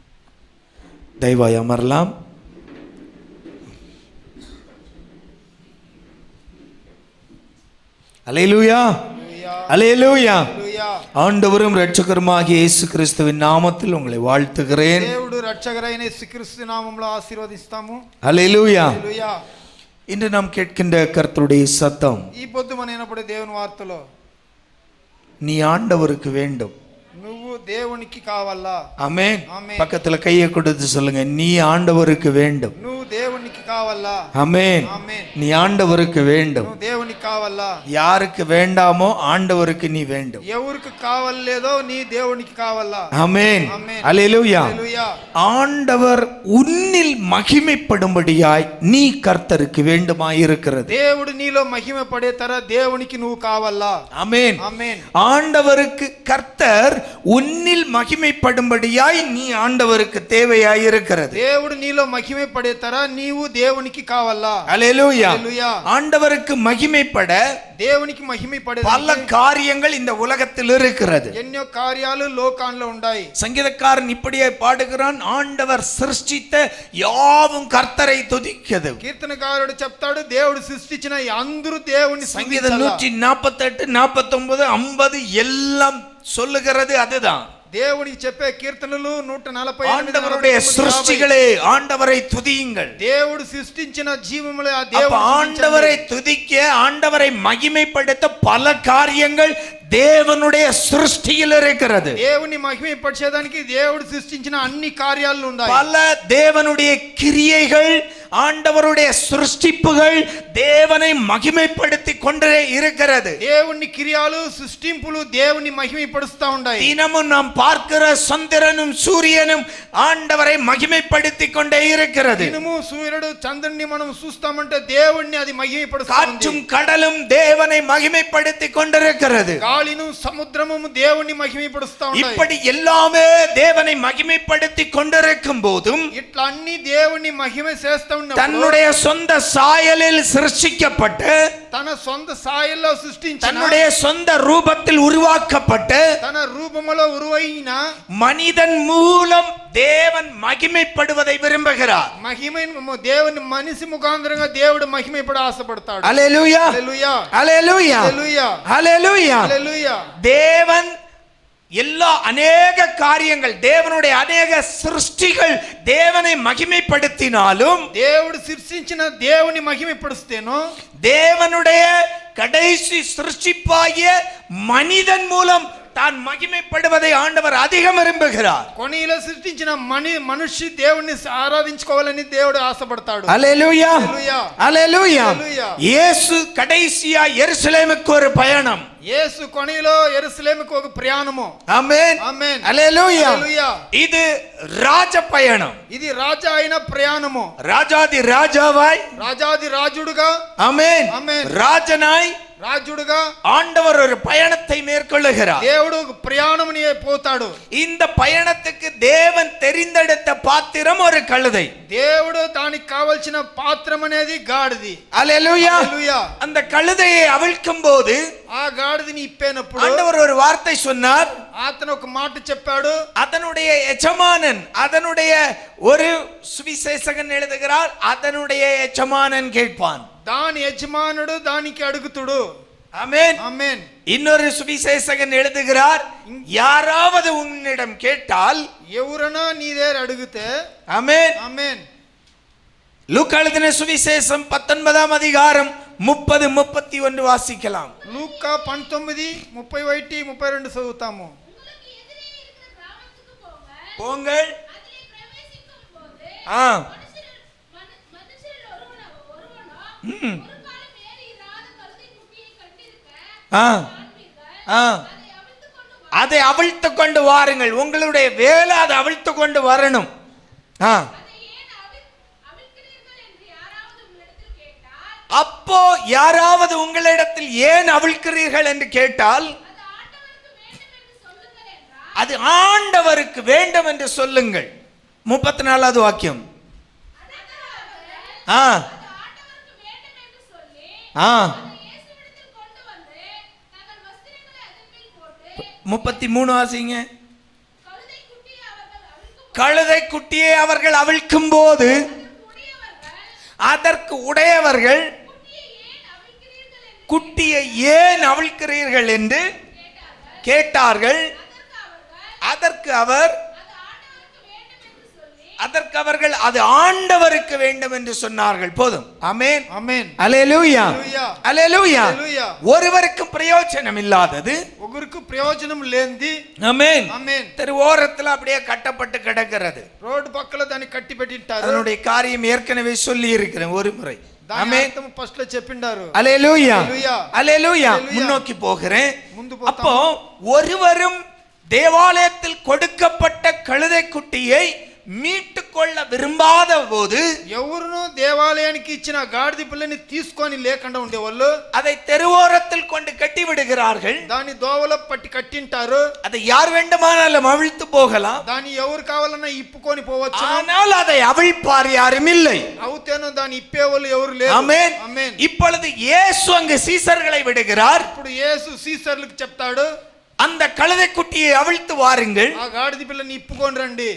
தயவாய் அமரலாம். அல்லேலூயா, அல்லேலூயா. ஆண்டவரும் இரட்சகருமாகிய இயேசு கிறிஸ்துவின் நாமத்தில் உங்களை வாழ்த்துகிறேன். దేవుడు రక్షకుడైన యేసుక్రీస్తు నామములో ఆశీర్వదిస్తాము. அல்லேலூயா. హల్లెలూయా. இன்று நாம் கேட்கின்ற கர்த்தருடைய சத்தம், ఈ పొద్దు మన వినపడే దేవుని వార్తలో, நீ ஆண்டவருக்கு வேண்டும். నువ్వు దేవునికి కావాలా. ஆமென். ஆமென். பக்கத்துல கையை கொடுத்து சொல்லுங்க, நீ ஆண்டவருக்கு வேண்டும். నువ్వు దేవునికి కావాలా. ஆமென். ఆమేన్. நீ ஆண்டவருக்கு வேண்டும். నువ్వు దేవునికి కావాలా. யாருக்கு வேண்டாமோ ஆண்டவருக்கு நீ வேண்டும். ఎవరికి కావాలేదో నీ దేవునికి కావాలా. ஆமென். ஆமென். அல்லேலூயா. హల్లెలూయా. ஆண்டவர் உன்னில் மகிமைப்படும்படியாய் நீ கர்த்தருக்கு வேண்டுமாயிருக்கிறது. దేవుడు నీలో మహిమ పడే తర దేవునికి నువ్వు కావాలా. ஆமென். ఆమేన్. ஆண்டவருக்கு கர்த்தர் உன்னில் மகிமைப்படும்படியாய் நீ ஆண்டவருக்கு தேவையாயிருக்கிறது. దేవుడు నీలో మహిమ పడే తర నీవు దేవునికి కావాలా. அல்லேலூயா. హల్లెలూయా. ஆண்டவருக்கு மகிமைப்பட దేవునికి మహిమ పడే பல காரியங்கள் இந்த உலகத்தில் இருக்கிறது. ఎన్నో కార్యాలు లోకాల్లో ఉన్నాయి. சங்கீதக்காரன் இப்படியே பாடுகிறான், ஆண்டவர் சிருஷ்டித்த யாவும் கர்த்தரை துதிக்கிறது. కీర్తనకారుడు చెప్తాడు, దేవుడు సృష్టించిన అందరూ దేవుని சங்கீதம் 148, 49, 50 எல்லாம் சொல்லுகிறது அதுதான். దేవునికి చెప్పే కీర్తనలు 148 ஆண்டவருடைய சிருஷ்டிகளே ஆண்டவரை துதியுங்கள். దేవుడు సృష్టించిన జీవములే ఆ அப்ப దేవుడు ஆண்டவரை துதிக்க, ஆண்டவரை மகிமைப்படுத்த பல காரியங்கள் தேவனுடைய சிருஷ்டியில் இருக்கிறது. దేవుని మహిమపరిచేదానికి దేవుడు సృష్టించిన అన్ని కార్యాలు ఉన్నాయి. பல தேவனுடைய கிரியைகள், ஆண்டவருடைய சிருஷ்டிப்புகள் தேவனை மகிமைப்படுத்தி கொண்டே இருக்கிறது. దేవుని క్రియలు సృష్టింపులు దేవుని మహిమపరుస్తా ఉన్నాయి. தினமும் நாம் பார்க்கிற சந்திரனும் சூரியனும் ஆண்டவரை மகிமைப்படுத்தி கொண்டே இருக்கிறது. దినము సూర్యుడు చంద్రుని మనం చూస్తామంటే దేవుణ్ణి అది మహిమపరుస్తా ఉంది. காற்றும் கடலும் தேவனை மகிமைப்படுத்தி கொண்டிருக்கிறது. గాలిను సముద్రము దేవుణ్ణి మహిమపరుస్తా ఉన్నాయి. இப்படி எல்லாமே தேவனை மகிமைப்படுத்தி கொண்டிருக்கும் போதும் ఇట్లా అన్ని దేవుణ్ణి మహిమ చేస్తా ఉన్నప్పుడు தன்னுடைய சொந்த சாயலில் சிருஷ்டிக்கப்பட்டு, తన సొంత సాయల్లో సృష్టించిన, தன்னுடைய சொந்த ரூபத்தில் உருவாக்கப்பட்டு, తన రూపములో ఉరువైన மனிதன் மூலம் தேவன் மகிமைப்படுவதை விரும்புகிறார். మహిమ దేవుని మనిషి ముఖాంతరంగా దేవుడు మహిమపడ ఆశపడతాడు. அல்லேலூயா, హల్లెలూయా. அல்லேலூயா, హల్లెలూయా. அல்லேலூயா. హల్లెలూయా. தேவன் எல்லா அநேக காரியங்கள், தேவனுடைய அநேக சிருஷ்டிகள் தேவனை மகிமைப்படுத்தினாலும், దేవుడు సృష్టించిన దేవుని మహిమపరుస్తేనో, தேவனுடைய கடைசி சிருஷ்டிப்பாகிய மனிதன் மூலம் தான் மகிமைப்படுவதை ஆண்டவர் அதிகம் விரும்புகிறார். కొనిలో సృష్టించిన మనిషి దేవుణ్ణి ఆరాధించుకోవాలని దేవుడు ఆశపడతాడు. அல்லேலூயா, హల్లెలూయా. அல்லேலூயா. హల్లెలూయా. இயேசு கடைசியா எருசலேமுக்கு ஒரு பயணம். యేసు కొనిలో యెరూషలేముకు ఒక ప్రయాణము. ஆமென். ఆమేన్. அல்லேலூயா. హల్లెలూయా. இது ராஜ பயணம். ఇది రాజా అయిన ప్రయాణము. ராஜாதி ராஜாவாய், రాజాది రాజుడుగా, ஆமென், ஆமென். ராஜனாய் రాజుడుగా ஆண்டவர் ஒரு பயணத்தை மேற்கொள்ளுகிறார். దేవుడు ప్రయాణముని పోతాడు. இந்த பயணத்துக்கு தேவன் தெரிந்தெடுத்த பாத்திரம் ஒரு கழுதை. దేవుడు దానికి కావాల్సిన పాత్రం అనేది గాడిది. அல்லேலூயா. హల్లెలూయా. அந்த கழுதையை அவிழ்க்கும் போது ఆ గాడిదని ఇప్పేనప్పుడు ஆண்டவர் ஒரு வார்த்தை சொன்னார். అతను ఒక మాట చెప్పాడు. அதனுடைய எஜமானன், அதனுடைய ஒரு சுவிசேஷகன் எழுதுகிறார், அதனுடைய எஜமானன் கேட்பான். దాని యజమానుడు దానికి అడుగుతుడు. ஆமென். ఆమేన్. இன்னொரு சுவிசேஷகன் எழுதுகிறார், யாராவது உன்னிடம் கேட்டால், ఎవరన్నా నీ దగ్గర అడిగితే, ஆமென், ఆమేన్. லூக்கா எழுதின சுவிசேஷம் 19ஆம் அதிகாரம் 30, 31 வாசிக்கலாம். లూకా 19:31, 32 చదువుతాము. போங்கள். ஆ அதை அவிழ்த்து கொண்டு வாருங்கள். உங்களுடைய வேலை அதை அவிழ்த்து கொண்டு வரணும். அப்போ யாராவது உங்களிடத்தில் ஏன் அவிழ்க்கிறீர்கள் என்று கேட்டால் அது ஆண்டவருக்கு வேண்டும் என்று சொல்லுங்கள். 34வது வாக்கியம். 33 வாசிங்க. கழுதை குட்டியை அவர்கள் அவிழ்க்கும் போது அதற்கு உடையவர்கள் குட்டியை ஏன் அவிழ்க்கிறீர்கள் என்று கேட்டார்கள். அதற்கு அவர்கள் அது ஆண்டவருக்கு வேண்டும் என்று சொன்னார்கள். போதும். ஆமென், ஆமென், அல்லேலூயா, அல்லேலூயா. ஒருவருக்கு பிரயோஜனம் இல்லாதது ஒருவருக்கு பிரயோஜனம் లేంది. ஆமென், ஆமென். தெருவோரத்தில் அப்படியே கட்டப்பட்டு கிடக்கிறது. ரோட் பக்கல దాన్ని கட்டி పెట్టింటారు. அதனுடைய காரியம் ஏற்கனவே சொல்லி இருக்கிறேன் ஒரு முறை. ஆமென். ஃபர்ஸ்ட்ல చెప్పిండారు. அல்லேலூயா, அல்லேலூயா. முன்னோக்கி போகிறேன். அப்போ ஒருவரும் தேவாலயத்தில் கொடுக்கப்பட்ட கழுதை குட்டியை மீட்டுக் கொள்ள விரும்பாத போது ఎవరును దేవాలయానికి ఇచ్చిన గాడిద పిల్లని తీసుకొని లేకుండా ఉండేవాళ్ళు அதை தெருவோரத்தில் கொண்டு கட்டி விடுகிறார்கள். దాని దోవలో పట్టి కట్టింటారు. அதை யார் வேண்டுமானாலும் அவிழ்த்து போகலாம். దాని ఎవరు కావాలన్నా ఇప్పుకొని పోవచ్చు. ஆனால் அதை அவிழ்ப்பார் யாரும் இல்லை. అవుతేనో దాని ఇప్పేవాళ్ళు ఎవరు లేరు. ఆమేన్, ఆమేన్. இப்பொழுது இயேசு அங்கு சீசர்களை விடுகிறார். ఇప్పుడు యేసు సీసర్లకు చెప్తాడు, அந்த கழுதை குட்டியை அவிழ்த்து வாருங்கள், ఆ గాడిద పిల్లని ఇప్పుకొని రండి.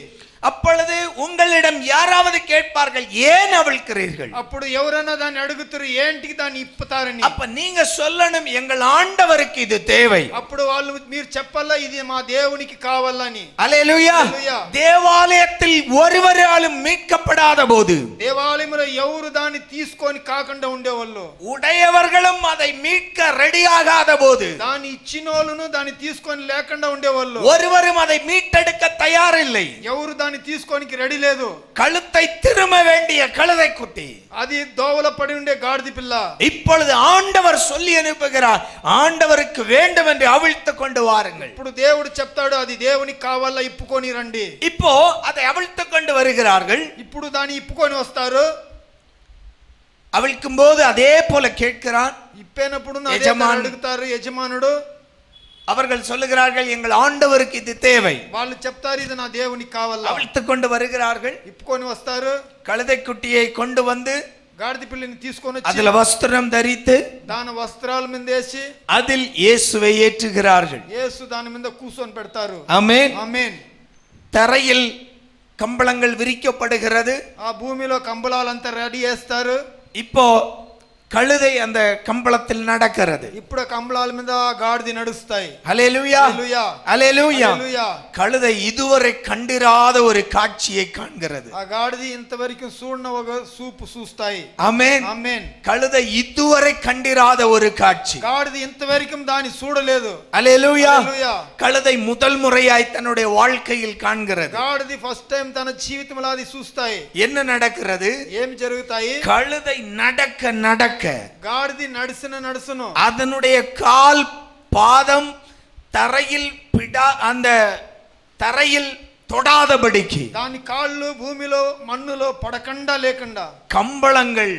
அப்பொழுது உங்களிடம் யாராவது கேட்பார்கள், ஏன் அவிழ்க்கிறீர்கள்? అప్పుడు ఎవరైనా దాన్ని అడుగుతారు, ఏంటికి దాన్ని ఇప్పుతారని. அப்ப நீங்க சொல்லணும், எங்கள் ஆண்டவருக்கு இது தேவை. అప్పుడు వాళ్ళు మీరు చెప్పాలా, ఇది మా దేవునికి కావాలని. அல்லேலூயா. தேவாலயத்தில் ஒருவராலும் மீட்கப்படாத போது, దేవాలయంలో ఎవరు దాన్ని తీసుకొని కాకుండా ఉండేవాళ్ళు, உடையவர்களும் அதை மீட்க ரெடியாகாத போது, దాన్ని ఇచ్చినోళ్ళను దాన్ని తీసుకొని లేకుండా ఉండేవాళ్ళు, ஒருவரும் அதை மீட்டெடுக்க தயாரில்லை. ఎవరు దాన్ని తీసుకోనికి రెడీ లేదు. கழுத்தை திரும்ப வேண்டிய கழுதை குட்டி, అది దోవల పడి ఉండే గాడిద పిల్ల. இப்பொழுது ஆண்டவர் சொல்லி அனுப்புகிறார், ஆண்டவருக்கு வேண்டும் என்று அவிழ்த்து கொண்டு வாருங்கள். ఇప్పుడు దేవుడు చెప్తాడు, అది దేవునికి కావాలా, ఇప్పుకొని రండి. இப்போ அதை அவிழ்த்து கொண்டு வருகிறார்கள். ఇప్పుడు దాన్ని ఇప్పుకొని వస్తారు. அவிழ்க்கும் போது அதே போல கேட்கிறான். ఇప్పేనప్పుడు అడుగుతారు యజమానుడు. அவர்கள் சொல்லுகிறார்கள், எங்கள் ஆண்டவருக்கு இது தேவை. వాళ్ళు చెప్తారు, ఇది నా దేవునికి కావాలా. அவிழ்த்து கொண்டு வருகிறார்கள். ఇప్పుకొని వస్తారు. கழுதை குட்டியை கொண்டு வந்து గాడిద పిల్లని తీసుకొని వచ్చి அதில் வஸ்திரம் தரித்து దాని వస్త్రాల మీద వేసి அதில் இயேசுவை ஏற்றுகிறார்கள். యేసు దాని మీద కూర్చొని పెడతారు. ஆமென், ఆమేన్. தரையில் கம்பளங்கள் விரிக்கப்படுகிறது. ఆ భూమిలో కంబళాలంతా రెడీ చేస్తారు. இப்போ கழுதை அந்த கம்பளத்தில் நடக்கிறது. ఇప్పుడు కంబళాల మీద గాడిద నడుస్తాయి. ஹல்லேலூயா, హల్లెలూయా, ஹல்லேலூயா. హల్లెలూయా. கழுதை இதுவரை கண்டிராத ஒரு காட்சியை காண்கிறது. ఆ గాడిద ఇంతవరకు చూడన ఒక సూపు చూస్తాయి. ஆமென், ఆమేన్. கழுதை இதுவரை கண்டிராத ஒரு காட்சி. గాడిద ఇంతవరకు దాన్ని చూడలేదు. ஹல்லேலூயா. హల్లెలూయా. கழுதை முதல் முறையாய் தன்னுடைய வாழ்க்கையில் காண்கிறது. గాడిద ఫస్ట్ టైం తన జీవితంలో అది చూస్తాయి. என்ன நடக்கிறது? ఏం జరుగుతాయి? கழுதை நடக்க நடக்க గాడిద నడుసును அதனுடைய கால் பாதம் தரையில் அந்த தரையில் தொடாதபடிக்கு దాని కాళ్ళు భూమిలో మన్నులో పడకుండా లేకుండా கம்பளங்கள்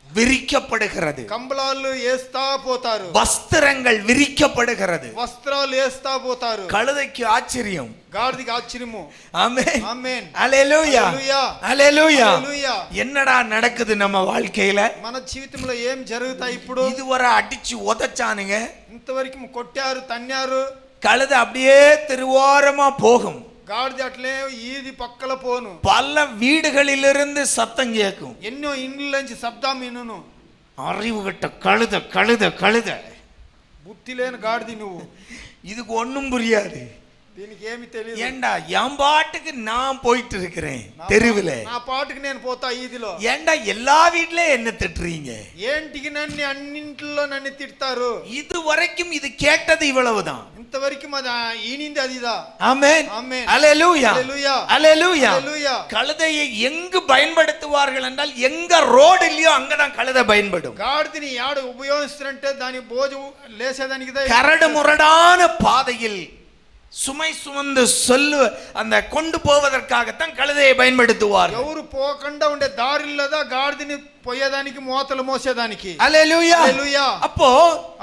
விரிக்கப்படுகிறது. కంబళాలు వేస్తా పోతారు. வஸ்திரங்கள் விரிக்கப்படுகிறது. వస్త్రాలు వేస్తా పోతారు. கழுதைக்கு ஆச்சரியம், గాడిదకి ఆశ్చర్యము. ஆமென், ఆమేన్. ஹல்லேலூயா, హల్లెలూయా, ஹல்லேலூயா. హల్లెలూయా. என்னடா நடக்குது நம்ம வாழ்க்கையில? మన జీవితంలో ఏం జరుగుతాయి? ఇప్పుడు இதுவரை அடிச்சு உதைச்சானுங்க, ఇంతవరకు కొట్టారు, తన్నారు. கழுதை அப்படியே திருவோரமா போகும். గాడిద అట్లే ఈది పక్కల పోను. பல வீடுகளிலிருந்து சத்தம் கேட்கும். ఎన్నో ఇండ్ల నుంచి శబ్దం వినును. அறிவு கட்ட கழுத கழுத கழுத. బుద్ధి లేని గాడిది నువ్వు. இதுக்கு ஒண்ணும் புரியாது. దీనికి ఏమి తెలియదు. ஏண்டா என் பாட்டுக்கு நான் போயிட்டு இருக்கிறேன் தெருவில், నా పాటుకి నేను పోతా ఈదిలో. ஏண்டா எல்லா வீட்லயும் என்ன திட்டுறீங்க? ఏంటికి నన్ను అన్నింటిలో నన్ను తిడతారు? இது வரைக்கும் இது கேட்டது இவ்வளவுதான். అంతవరకు అది ఈనింది అదిదా. ஆமென். ஆமென். அல்லேலூயா. அல்லேலூயா. அல்லேலூயா. அல்லேலூயா. கழுதையை எங்கு பயன்படுத்துவார்கள் என்றால் எங்க ரோடு இல்லையோ அங்கதான் கழுதை பயன்படும். గాడిదని యాడు ఉపయోగిస్తారంటే దాని భోజు లేసేదానికి கரடு முரடான பாதையில் சுமை சுமந்து அந்த கொண்டு போவதற்காகத்தான் கழுதையை பயன்படுத்துவார். ఎవరు పోకుండా ఉండే దారిల్లదా గాడిదని పోయేదానికి మోతలు మోసేదానికి. அல்லேலூயா. அல்லேலூயா.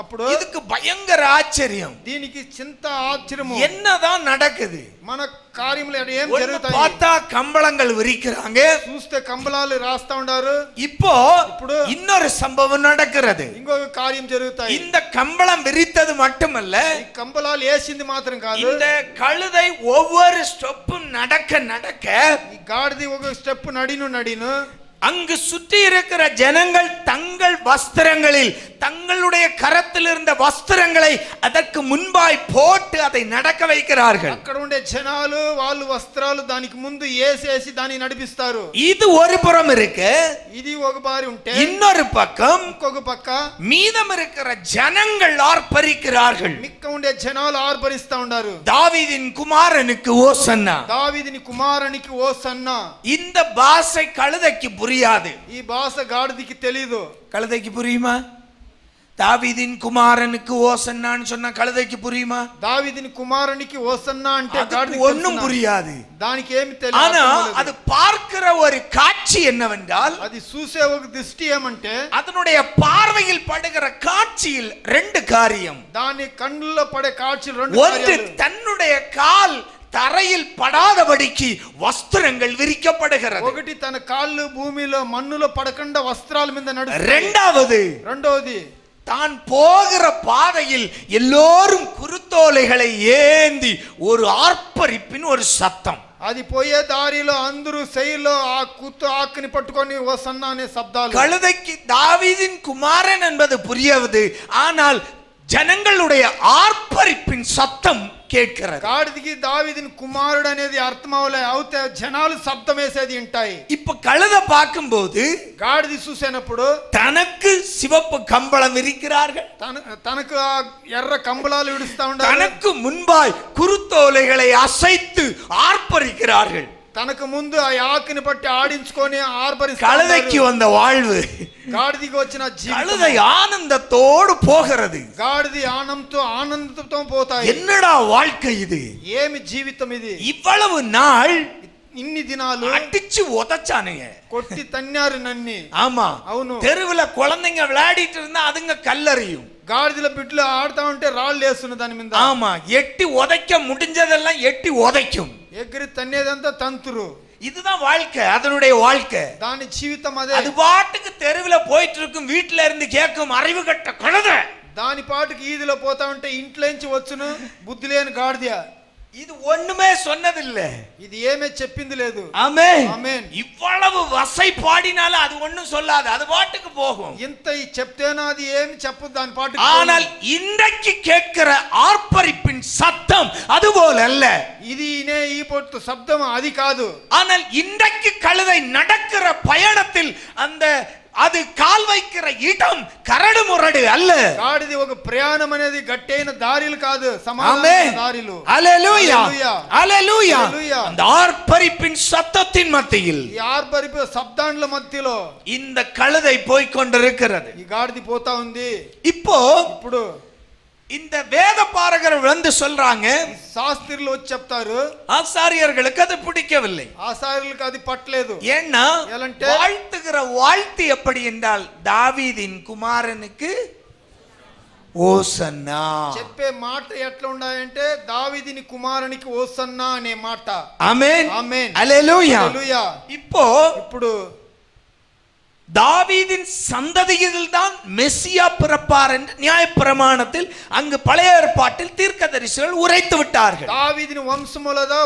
అప్పుడు இதுக்கு பயங்கர ஆச்சரியம். దీనికి చింత ఆశ్చర్యము. என்னதான் நடக்குது? మన కార్యములు ఏం జరుగుతాయి? பார்த்தா கம்பளங்கள் விரிக்கிறாங்க, చూస్తే కంబళాలు రాస్తా ఉండారు. இப்போ இன்னொரு சம்பவம் நடக்கிறது. ఇంకొక కార్యం జరుగుతాయి. இந்த கம்பளம் விரித்தது மட்டுமல்ல, ఈ కంబళాలు వేసింది మాత్రం కాదు, இந்த கழுதை ஒவ்வொரு ஸ்டெப்பும் நடக்க நடக்க ఈ గాడిది ఒక స్టెప్ నడిను அங்கு சுற்றி இருக்கிற ஜனங்கள் தங்கள் வஸ்திரங்களில் தங்களுடைய கரத்தில் இருந்த வஸ்திரங்களை அதற்கு முன்பாய் போட்டு அதை நடக்க வைக்கிறார்கள். అక్కడ ఉండే జనాలు వాళ్ళు వస్త్రాలు దానికి ముందు ఏసేసి దాన్ని నడిపిస్తారు. இது ஒரு புறம் இருக்கு. ఇది ఒక బారి ఉంటే இன்னொரு பக்கம் ఇంకొక పక్క மீதம் இருக்கிற ஜனங்கள் ஆர்ப்பரிக்கிறார்கள். మిక్క ఉండే జనాలు ఆర్భరిస్తా ఉండారు. தாவீதின் குமாரனுக்கு ஓசன்னா. దావీదుని కుమారునికి ఓసన్నా. இந்த பாஷை கழுதைக்கு புரியாது. ఈ భాష గాడిదికి తెలీదు. கழுதைக்கு புரியுமா? தாவீதின் குமாரனுக்கு ஓசன்னான்னு சொன்னா கழுதைக்கு புரியுமா? దావీదుని కుమారునికి ఓసన్నా అంటే గాడిదికి ஒண்ணும் புரியாது. దానికి ఏమి ஆனா తెలియదు. அது பார்க்கிற ஒரு காட்சி என்னவென்றால், అది చూసే ఒక దృష్టి ఏమంటే அதனுடைய பார்வையில் படுகிற காட்சியில் ரெண்டு காரியம். దాని కన్నుల్లో పడే కాட்சிలు రెండు ஒன்று, కార్యాలు. தன்னுடைய கால் தரையில் படாதபடிக்கு வஸ்திரங்கள் விரிக்கப்படுகிறது. ఒకటి తన కాళ్ళు భూమిలో మన్నులో పడకుండా వస్త్రాల మీద నడుస్తాయి. రెండవది தான் போகிற பாதையில் எல்லோரும் குருத்தோலைகளை ஏந்தி ஒரு ஆர்ப்பரிப்பின் ஒரு சத்தம். అది పోయే దారిలో అందరూ శైలిలో ఆ కుత్తు ఆకుని పట్టుకొని ఓసన్నా అనే శబ్దాలు. கழுதைக்கு தாவீதின் குமாரன் என்பது புரியவது, ஆனால் ஜனங்களுடைய ஆர்ப்பரிப்பின் சத்தம் கேட்கிறது. గాడిదికి దావీదుని కుమారుడు అనేది అర్థం అవుతే జనాలు శబ్దం వేసేది ఉంటాయి. இப்ப கழுதை பார்க்கும்போது గాడిది చూసేనప్పుడు தனக்கு சிவப்பு கம்பளம் விரிக்கிறார்கள், తనకు ఎర్ర కంబళాలు విడుస్తా ఉండాలి. தனக்கு முன்பாய் குருத்தோலைகளை அசைத்து ஆர்ப்பரிக்கிறார்கள். తనకు ముందు ఆ ఆకుని పట్టి ఆడించుకొని ఆర్భరిస్తారు. கழுதைக்கு வந்த வாழ்வு, గాడిదికి వచ్చిన జీవితం, கழுதை ஆனந்தத்தோடு போகிறது. గాడిది ఆనందంతో పోతాయి. என்னடா வாழ்க்கை இது? ఏమి జీవితం ఇది? இவ்வளவு நாள் ఇన్ని దినాలు அடிச்சு உதைச்சானுங்க, కొట్టి తన్నారు నన్ని. ஆமா, అవును. தெருவுல குழந்தைங்க விளையாடிட்டு இருந்தா அதுங்க கல்லறியும். గాడిదల బిడ్డలు ఆడుతా ఉంటే రాళ్ళు వేస్తున్న దాని మీద. ஆமா, எட்டி உதைக்க முடிஞ்சதெல்லாம் எட்டி உதைக்கும். ఎగిరి తన్నేదంతా తంతురు. இதுதான் வாழ்க்கை, அதனுடைய வாழ்க்கை. దాని జీవితం అదే. அது பாட்டுக்கு தெருவுல போயிட்டு இருக்கும், வீட்டுல இருந்து கேட்கும் அறிவு கட்ட கழுதை. దాని పాటుకి ఈదిలో పోతా ఉంటే ఇంట్లోంచి వచ్చును బుద్ధి లేని గాడిద. இது ஒண்ணுமே சொன்னதில்ல, ఇది ఏమే చెప్పింది లేదు. ஆமென். ఆమేన్. இவ்வளவு வசை பாடினாலும் அது ஒண்ணும் சொல்லாது, அது பாட்டுக்கு போகும். ఇంత చెప్తేనా అది ఏమి చెప్పదు దాని పాటుకి. ஆனால் இன்றைக்கு கேட்கிற ஆர்ப்பரிப்பின் சத்தம் அதுபோல அல்ல. ఇది ఈ పొట్టు శబ్దం అది కాదు. ஆனால் இன்றைக்கு கழுதை நடக்கிற பயணத்தில் அது கால் வைக்கிற இடம் கரடு முரடு அல்ல. గాడిది ఒక ప్రయాణం అనేది గట్టైన దారిలు కాదు, సమానమైన దారిలు. హల్లెలూయా, హల్లెలూయా. హల్లెలూయా. அந்த ஆர்ப்பரிப்பின் சத்தத்தின் மத்தியில், ఈ ఆర్భరిపు శబ్దాల మధ్యలో இந்த கழுதை போய் கொண்டிருக்கிறது. ఈ గాడిది పోతా ఉంది. ఇప్పుడు இந்த வேத பாரகர்கள் வந்து சொல்றாங்க, శాస్త్రులు వచ్చి చెప్తారు, ஆசாரியர்களுக்கு அது பிடிக்கவில்லை. ఆసారులకు అది పట్టలేదు. ஏன்னா வாழ்த்துகிற வாழ்த்து எப்படி என்றால், தாவீதின் குமாரனுக்கு ఓసన్నా. చెప్పే మాట ఎట్లా ఉండాలంటే దావీదుని కుమారునికి ఓసన్నా అనే మాట. ఆమేన్, ఆమేన్, హల్లెలూయా. హల్లెలూయా. ఇప్పుడు தாவீதின் சந்ததியில் தான் மெசியா பிறப்பார் என்று நியாயப்பிரமாணத்தில் அங்கு பழைய ஏற்பாட்டில் தீர்க்கதரிசிகள் உரைத்து விட்டார்கள். దావీదుని వంశములదా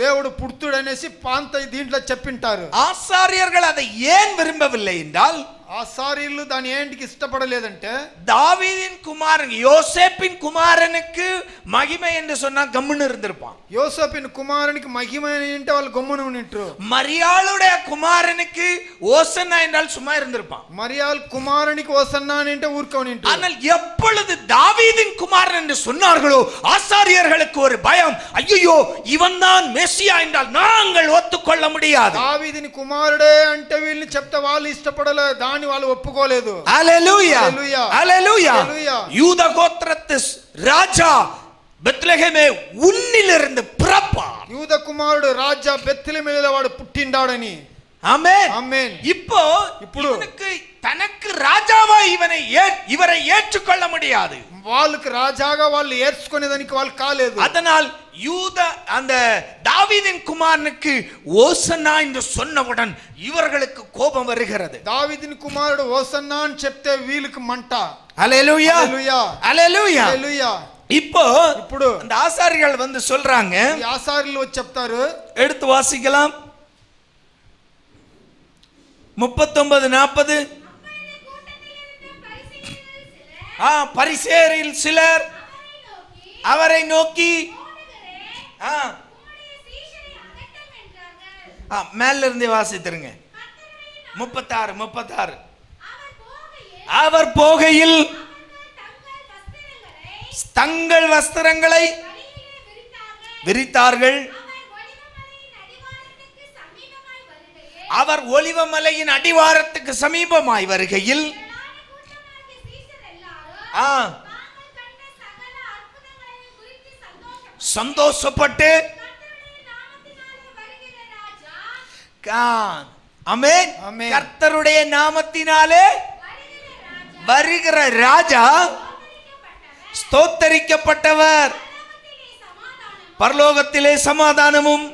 దేవుడు పుడుతుడనేసి పాంత దీంట్లో చెప్పింటారు. ஆசாரியர்கள் அதை ஏன் விரும்பவில்லை என்றால், ఆసారీలు దాని ఏంటికి ఇష్టపడలేదంటే தாவீதின் குமாரன் யோசேப்பின் குமாரனுக்கு மகிமை என்று சொன்னா கம்முன்னு இருந்திருப்பான். యోసేపు కుమారునికి మహిమ అంటే వాళ్ళు గమ్మున ఉండింట్రు. மரியாளுடைய குமாரனுக்கு ஓசன்னா என்றால் சும்மா இருந்திருப்பான். మరియాల్ కుమారునికి ఓసన్నా అంటే ఊరుకొని ఉండింట్రు. ஆனால் எப்பொழுது தாவீதின் குமாரன் என்று சொன்னார்களோ ஆசாரியர்களுக்கு ஒரு பயம், ஐயோ இவன் தான் மெசியா என்றால் நாங்கள் ஒத்துக்கொள்ள முடியாது. దావీదుని కుమారుడే అంటే వీళ్ళని చెప్తే వాళ్ళు ఇష్టపడలే, దాన్ని వాళ్ళు ఒప్పుకోలేదు. ஹல்லேலூயா ஹல்லேலூயா. ஹல்லேலூயா. ஹல்லேலூயா. யூத கோத்திரத்து ராஜா பெத்லெகேமே உன்னிலிருந்து பிறப்பார். యూద కుమారుడు రాజా బెత్లెహేములో వాడు పుట్టిండాడని. ஆமென். ఆమేన్. இப்போ இவனுக்கு தனக்கு ராஜாவா இவரை ஏற்றுக்கொள்ள முடியாது. వాళ్ళకి రాజాగా వాళ్ళు ఏర్చుకునేదానికి వాళ్ళు కాలేదు. அதனால் யூத அந்த தாவீதின் குமாரனுக்கு ஓசன்னா என்று சொன்னவுடன் இவர்களுக்கு கோபம் வருகிறது. దావీదుని కుమారుడు ఓసన్నా అని చెప్తే వీళ్ళకి మంట. ஹல்லேலூயா హల్లెలూయా. ஹல்லேலூயா. హల్లెలూయా. இப்போ ఇప్పుడు அந்த ஆசாரிகள் வந்து சொல்றாங்க, ఈ ఆసారులు వచ్చి చెప్తారు. எடுத்து வாசிக்கலாம் 39:40. பரிசேயரில் சிலர் அவரை நோக்கி மேல இருந்து வாசித்துருங்க 36. அவர் போகையில் தங்கள் வஸ்திரங்களை விரித்தார்கள். அவர் ஒலிவமலையின் அடிவாரத்துக்கு சமீபமாய் வருகையில் சந்தோஷப்பட்டு ஆமென், கர்த்தருடைய நாமத்தினாலே வருகிற ராஜா ஸ்தோத்தரிக்கப்பட்டவர், பரலோகத்திலே சமாதானமும்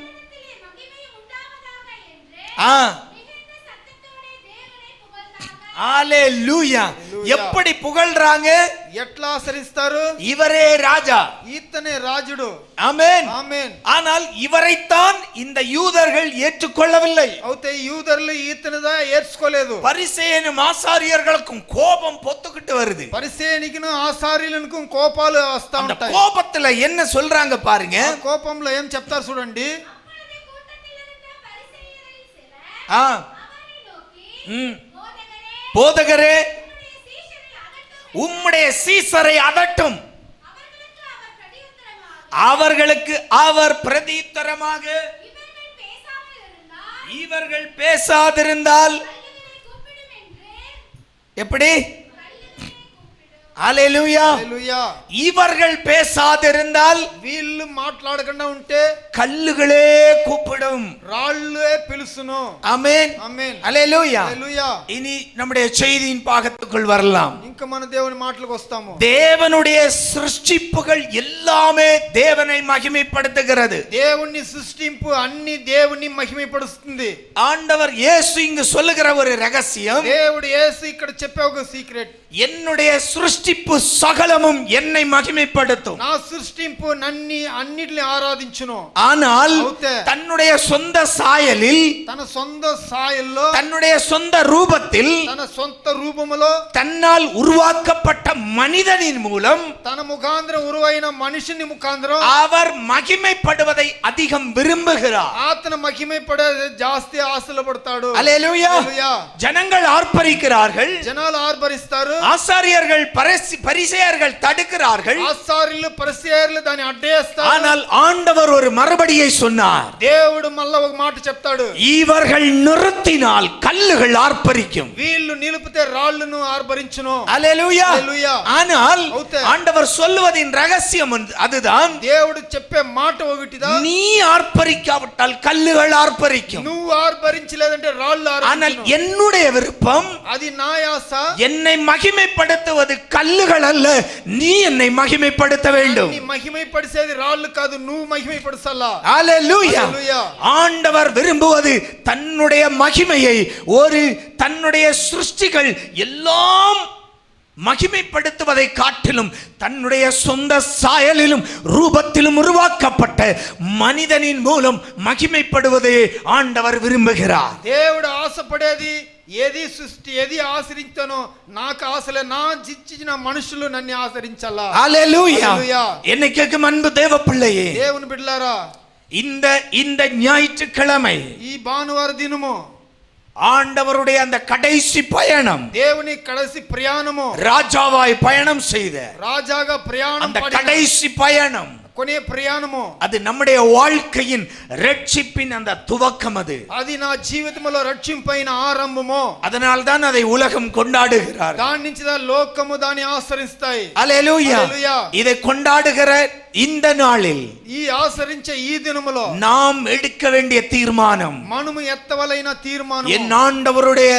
ஹல்லேலூயா. எப்படி புகழ்றாங்க, ఎట్లా ఆచరిస్తారు? இவரே ராஜா, ఈతనే రాజుడు. ஆமென் ఆమేన్. ஆனால் ఇవరైத்தான் இந்த யூதர்கள் ஏற்றுக்கொள்ளவில்லை. అయితే యూదర్లు ఈతనిదా ఏర్చుకోలేదు. பரிசேயனும் ஆசாரியர்களுக்கும் கோபம் பொத்துக்கிட்டு வருது. పరిసేయనికిను ఆసారీలకు కోపాలు వస్తా அந்த ఉంటాయి. கோபத்துல என்ன சொல்றாங்க பாருங்க. ఆ కోపంలో ఏం చెప్తారు చూడండి. போதகரே உம்முடைய சீசரை அதட்டும். அவர்களுக்கு அவர் பிரதியுத்தரமாக இவர்கள் பேசாதிருந்தால் எப்படி? హల్లెలూయా. హల్లెలూయా. இவர்கள் பேசாதிருந்தால் వీళ్ళు మాట్లాడకుండా ఉంటే கல்லுகளே கூப்பிடும், రాళ్ళే పిలుసును. ஆமென் ఆమేన్. ஹல்லேலூயா. హల్లెలూయా. இனி நம்முடைய செய்தியின் பாகத்துக்குள் வரலாம். ఇంకా మన దేవుని మాటలకు వస్తాము. தேவனுடைய சிருஷ்டிப்புகள் எல்லாமே தேவனை மகிமைப்படுத்துகிறது. దేవుని సృష్టింపు అన్ని దేవుని మహిమపరుస్తుంది. ஆண்டவர் இயேசு இங்கு சொல்லுகிற ஒரு ரகசியம், దేవుడు యేసు ఇక్కడ చెప్పే ఒక సీక్రెట్. என்னுடைய சிருஷ்டிப்பு சகலமும் என்னை மகிமைப்படுத்தும். నా సృష్టింపు అన్నిటిని ఆరాధించును. ஆனால் అవుతే தன்னுடைய சொந்த சாயலில், తన సొంత సాయల్లో, தன்னுடைய சொந்த ரூபத்தில், తన సొంత రూపములో, தன்னால் உருவாக்கப்பட்ட மனிதனின் மூலம் తన ముఖాంతరం ఉరువైన మనిషిని ముఖాంతరం அவர் மகிமைப்படுவதை அதிகம் விரும்புகிறார். ఆతను మహిమపడే జాస్తి ఆశలు పడతాడు. ஹல்லேலூயா. హల్లెలూయా. ஜனங்கள் ஆர்ப்பரிக்கிறார்கள், జనాలు ఆర్భరిస్తారు. ஆசாரியர்கள் பரிசேயர்கள் தடுக்கிறார்கள். ఆసారీలు పరిసయ్యులు దాన్ని అడ్డేస్తారు. ஆனால் ஆண்டவர் ஒரு மறுபடியை சொன்னார். దేవుడు మళ్ళా ఒక మాట చెప్తాడు. இவர்கள் நிறுத்தினால் கல்லுகள் ஆர்ப்பரிக்கும். వీళ్ళు నిలిపితే రాళ్ళను ఆర్భరించును. ஹல்லேலூயா. హల్లెలూయా. ஆனால் అవుతే ஆண்டவர் சொல்வதின் ரகசியம் அதுதான், దేవుడు చెప్పే మాట ఒకటిదా, நீ ஆர்ப்பரிக்காவிட்டால் கல்லுகள் ஆர்ப்பரிக்கும். నువ్వు ఆర్భరించలేదంటే రాళ్ళు ஆனால் ఆర్భరించును. என்னுடைய விருப்பம், అది నా యాస. என்னை மகிமைப்படுத்துவது கல்லுகள் அல்ல, நீ என்னை மகிமைப்படுத்த வேண்டும். నీ మహిమైపడిసేది రాళ్ళు కాదు, నువ్వు మహిమైపడసల్లా. ஹல்லேலூயா. హల్లెలూయా. ஆண்டவர் விரும்புவது தன்னுடைய மகிமையை, ஒரு தன்னுடைய சிருஷ்டிகள் எல்லாம் மகிமைப்படுத்துவதை காட்டிலும் தன்னுடைய சொந்த சாயலிலும் ரூபத்திலும் உருவாக்கப்பட்ட மனிதனின் மூலம் மகிமைப்படுவதை ஆண்டவர் விரும்புகிறார். దేవుడు ఆశపడేది ఏది సృష్టి ఏది ఆశ్రయించనో నాకు ఆశలే నా జిచ్చిన మనుషులు నన్ను ఆశ్రయించాలా. ஹல்லேலூயா. హల్లెలూయా. என்னை கேட்கும் அன்பு தேவ பிள்ளையே, దేవుని బిడ్డలారా, இந்த ஞாயிற்றுக்கிழமை ఈ భానువార దినము ஆண்டவருடைய அந்த கடைசி பயணம், దేవుని కడసి ప్రయాణము, ராஜாவாய் பயணம் செய்த రాజాగా ప్రయాణం அந்த పడిన கடைசி பயணம், కొనే ప్రయాణము, அது நம்முடைய வாழ்க்கையின் ரட்சிப்பின் அந்த துவக்கம். అది నా జీవితంలో రక్షింపైన ఆరంభము. அதனால்தான் அதை உலகம் கொண்டாடுகிறார். దాని నుంచి లోకము దాన్ని ఆచరిస్తాయి. ஹல்லேலூயா. హల్లెలూయా. இதை கொண்டாடுகிற இந்த நாளில் ఈ ఆచరించే ఈ దినములో நாம் எடுக்க வேண்டிய தீர்மானம், మనము ఎత్తవలైన తీర్మానం, என் ஆண்டவருடைய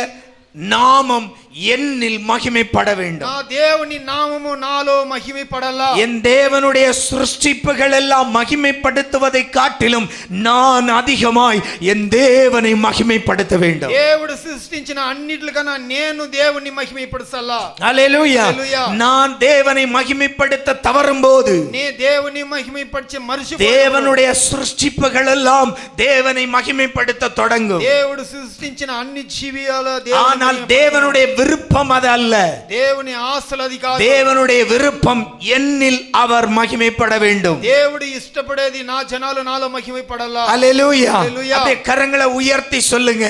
நாமம் என்னில் மகிமைப்பட வேண்டும். నా దేవుని నామము నాలో మహిమపడాలా. என் தேவனுடைய சிருஷ்டிப்புகள் எல்லாம் மகிமைப்படுத்துவதை காட்டிலும் நான் அதிகமாய் என் தேவனை மகிமைப்படுத்த வேண்டும். దేవుడు సృష్టించిన అన్నిటికన్నా నేను దేవుని మహిమపరచాలా. ஹல்லேலூயா. హల్లెలూయా. நான் தேவனை மகிமைப்படுத்த தவறும்போது నే దేవుని మహిమపరిచే మనిషి தேவனுடைய சிருஷ்டிப்புகள் எல்லாம் தேவனை மகிமைப்படுத்த தொடங்கும். దేవుడు సృష్టించిన అన్ని జీవాల ஆனால் தேவனுடைய விருப்பம் அது அல்ல. దేవుని ఆశలు అది కాదు. தேவனுடைய விருப்பம் என்னில் அவர் மகிமைப்பட வேண்டும். దేవుడు ఇష్టపడేది నా జనాలు నాలో మహిమపడాలా. ஹல்லேலூயா. హల్లెలూయా. அப்படியே கரங்களை உயர்த்தி சொல்லுங்க,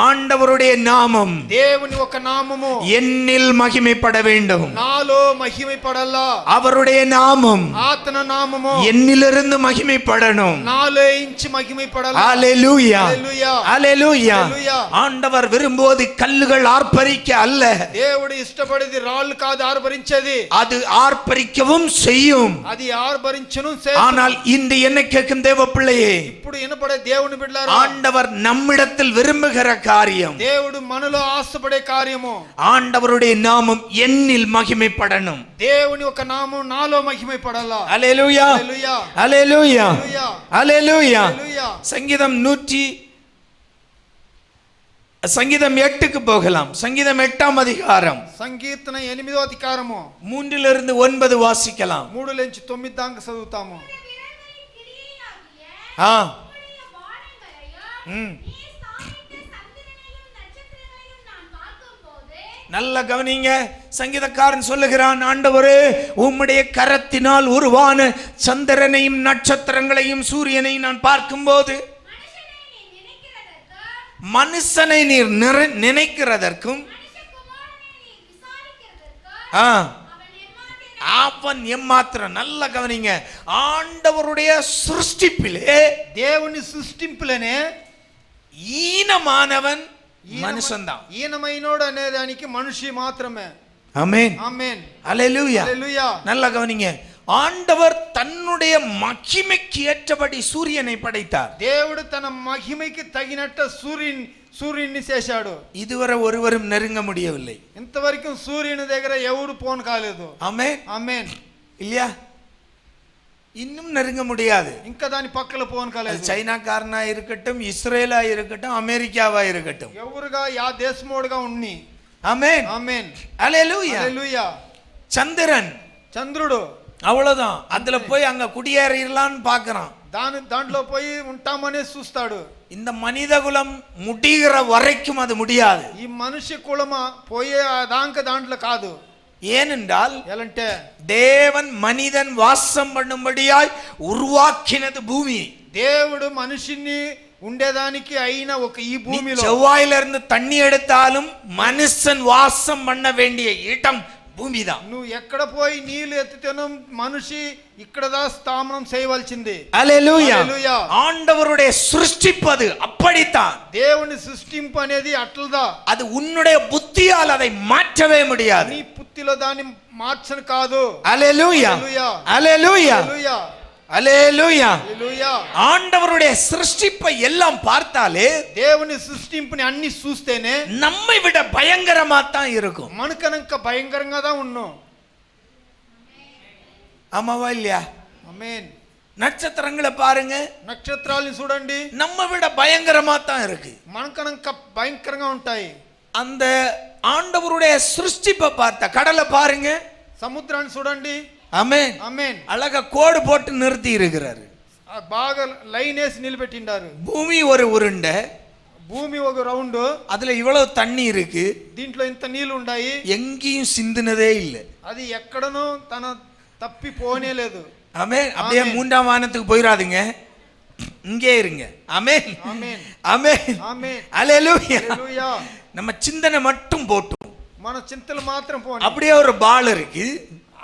ஆண்டவருடைய நாமம் దేవుని ఒక నామము என்னில் மகிமைப்பட வேண்டும். నాలో మహిమపడాలా. அவருடைய நாமம் ఆతన నామము என்னிலிருந்து மகிமைப்படணும். నాలో ఇంచి మహిమపడాలా. ஹல்லேலூயா. హల్లెలూయా. ஹல்லேலூயா. హల్లెలూయా. ஆண்டவர் விரும்புவது கல்லுகள் ஆர்ப்பரிக்க அல்ல, దేవుడు ఇష్టపడేది రాళ్ళు కాదు ఆర్భరించేది. அது ஆர்ப்பரிக்கவும் செய்யும். అది ఆర్భరించును. ஆனால் இன்று என்ன கேட்கும் தேவ பிள்ளையே, ఇప్పుడు వినపడే దేవుని బిడ్డలారా, ஆண்டவர் நம்மிடத்தில் விரும்புகிற காரியம், దేవుడు మనలో ఆశపడే కార్యము, ஆண்டவருடைய நாமம் என்னில் மகிமைப்படணும். దేవుని ఒక నామం నాలో మహిమపడాలా. ஹல்லேலூயா. హల్లెలూయా. ஹல்லேலூயா. హల్లెలూయా. ஹல்லேலூயா. హల్లెలూయా. சங்கீதம் 8க்கு போகலாம். சங்கீதம் 8ஆம் அதிகாரம் సంకీర్తన 8వ అధికారము 3 9 வாசிக்கலாம். 3 నుంచి 9 దాకా చదువుతాము. ஆ. நல்ல கவனிங்க. சங்கீதக்காரன் சொல்லுகிறான், ஆண்டவரே உம்முடைய கரத்தினால் உருவான சந்திரனையும் நட்சத்திரங்களையும் சூரியனையும் நான் பார்க்கும்போது, மனுஷனை நீர் நினைக்கிறதற்கும் அவன் எம்மாத்திரம். நல்ல கவனிங்க, ஆண்டவருடைய சிருஷ்டிப்பிலே దేవుని సృష్టింపులనే ஈனமானவன் மனுஷன்தான். ఈనమైనోడు అనేదానికి మనిషి మాత్రమే. ஆமென். ఆమేన్. ஹல்லேலூயா. హల్లెలూయా. நல்ல கவனிங்க, ஆண்டவர் தன்னுடைய மகிமைக்கு ஏற்றபடி சூரியனை படைத்தார். దేవుడు తన మహిమకి తగినట్టు సూర్యుని చేశాడు. இதுவரை ஒருவரும் நெருங்க முடியவில்லை. ఇంతవరకు సూర్యుని దగ్గర ఎవడు పోన్ కాలేదు. ஆமென். ఆమేన్. இல்லையா? இன்னும் நெருங்க முடியாது. ఇంకా దాని పక్కల పోన్ కాలేదు. சைனாக்காரனா இருக்கட்டும், இஸ்ரேலா இருக்கட்டும், அமெரிக்காவா இருக்கட்டும், ఎవరుగా యా దేశమోడుగా ఉన్ని. ஆமென். ఆమేన్. ஹல்லேலூயா. హల్లెలూయా. சந்திரன் చంద్రుడు அவ்வளவுதான். அதுல போய் அங்க குடியேறிடலான்னு பாக்குறான். దాంట్లో పోయి ఉంటామనే చూస్తాడు. இந்த மனித குலம் முடிகிற வரைக்கும் அது முடியாது. ఈ మనిషి కులమా పోయే దాంట్లో కాదు. ஏனென்றால் ఎలంటే தேவன் மனிதன் வாசம் பண்ணும்படியாய் உருவாக்கினது பூமி. దేవుడు మనిషిని ఉండేదానికి అయిన ఒక ఈ భూమిలో செவ்வாயில இருந்து தண்ணி எடுத்தாலும் மனுஷன் வாசம் பண்ண வேண்டிய இடம் பூமிதான். నువ్వు ఎక్కడ పోయి నీళ్లు ఎత్తితేనో మనిషి ఇక్కడదా స్థాపనం చేయవలసింది. ஹல்லேலூயா. హల్లెలూయా. ஆண்டவருடைய சிருஷ்டிப்பது அப்படித்தான். దేవుని సృష్టింపు అనేది అట్లదా. அது உன்னுடைய புத்தியால் அதை மாற்றவே முடியாது. నీ పుత్తిలో దాన్ని మార్చను కాదు. ஹல்லேலூயா. హల్లెలూయా. ஹல்லேலூயா. హల్లెలూయా. ஹல்லேலூயா. హల్లెలూయా. ஆண்டவருடைய சிருஷ்டிப்பை எல்லாம் பார்த்தாலே దేవుని సృష్టింపుని అన్ని చూస్తేనే நம்மை விட பயங்கரமா தான் இருக்கும். మనకనంక భయంకరంగా దా ఉన్నాం. ஆமாவா இல்லையா? ఆమేన్. நட்சத்திரங்களை பாருங்க, నక్షత్రాలను చూడండి, நம்ம விட பயங்கரமா தான் இருக்கு. మనకనంక భయంకరంగా ఉంటాయి. அந்த ஆண்டவருடைய சிருஷ்டிப்பை பார்த்த கடலை பாருங்க, సముద్రాన్ని చూడండి. ஆமென் ఆమేన్. அழகா கோடு போட்டு நிறுத்தி இருக்கிறாரு. బాగా లైన్ వేసి నిలబెట్టిండారు. பூமி ஒரு உருண்டை, భూమి ఒక రౌండ్, அதுல இவ்வளவு தண்ணி இருக்கு, దీంట్లో ఇంత నీళ్లు ఉన్నాయి, எங்கேயும் சிந்தினதே இல்லை. అది ఎక్కడనూ తన తప్పి పోనే లేదు. ஆமென். அப்படியே மூன்றாம் வானத்துக்கு போயிடாதீங்க, இங்கே இருங்க. ஆமென் ఆమేన్. ஆமென் ఆమేన్. அல்லேலூயா. హల్లెలూయా. நம்ம சிந்தனை மட்டும் போட்டும், మన చింతలు మాత్రం పోనీ. அப்படியே ஒரு பால் இருக்கு,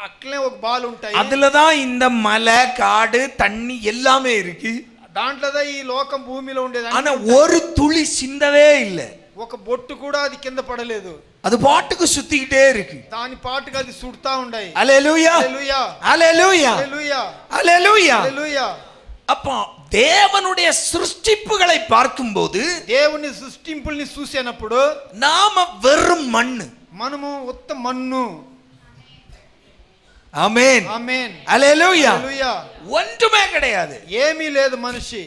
అట్లనే ఒక బాల్ ఉంటాయి, அதுலதான் இந்த மலை காடு தண்ணி எல்லாமே இருக்கு. దాంట్లోదా ఈ లోకం భూమిలో ఉండేది. ஆனா ஒரு துளி சிந்தவே இல்லை, ఒక బొట్టు కూడా అది కింద పడలేదు, அது பாட்டுக்கு சுத்திக்கிட்டே இருக்கு. దాని పాటుగా అది సుడతా ఉన్నాయి. அல்லேலூயா హల్లెలూయా. அல்லேலூயா హల్లెలూయా. அல்லேலூயா. హల్లెలూయా. அப்போ தேவனுடைய சிருஷ்டிப்புகளை பார்க்கும்போது దేవుని సృష్టింపుల్ని చూసినప్పుడు நாம வெறும் மண்ணு. మనము ఉత్త మన్ను. ஆமென் ఆమేన్. அல்லேலூயா. హల్లెలూయా. ஒன்றுமே கிடையாது. ఏమీ లేదు మనిషి.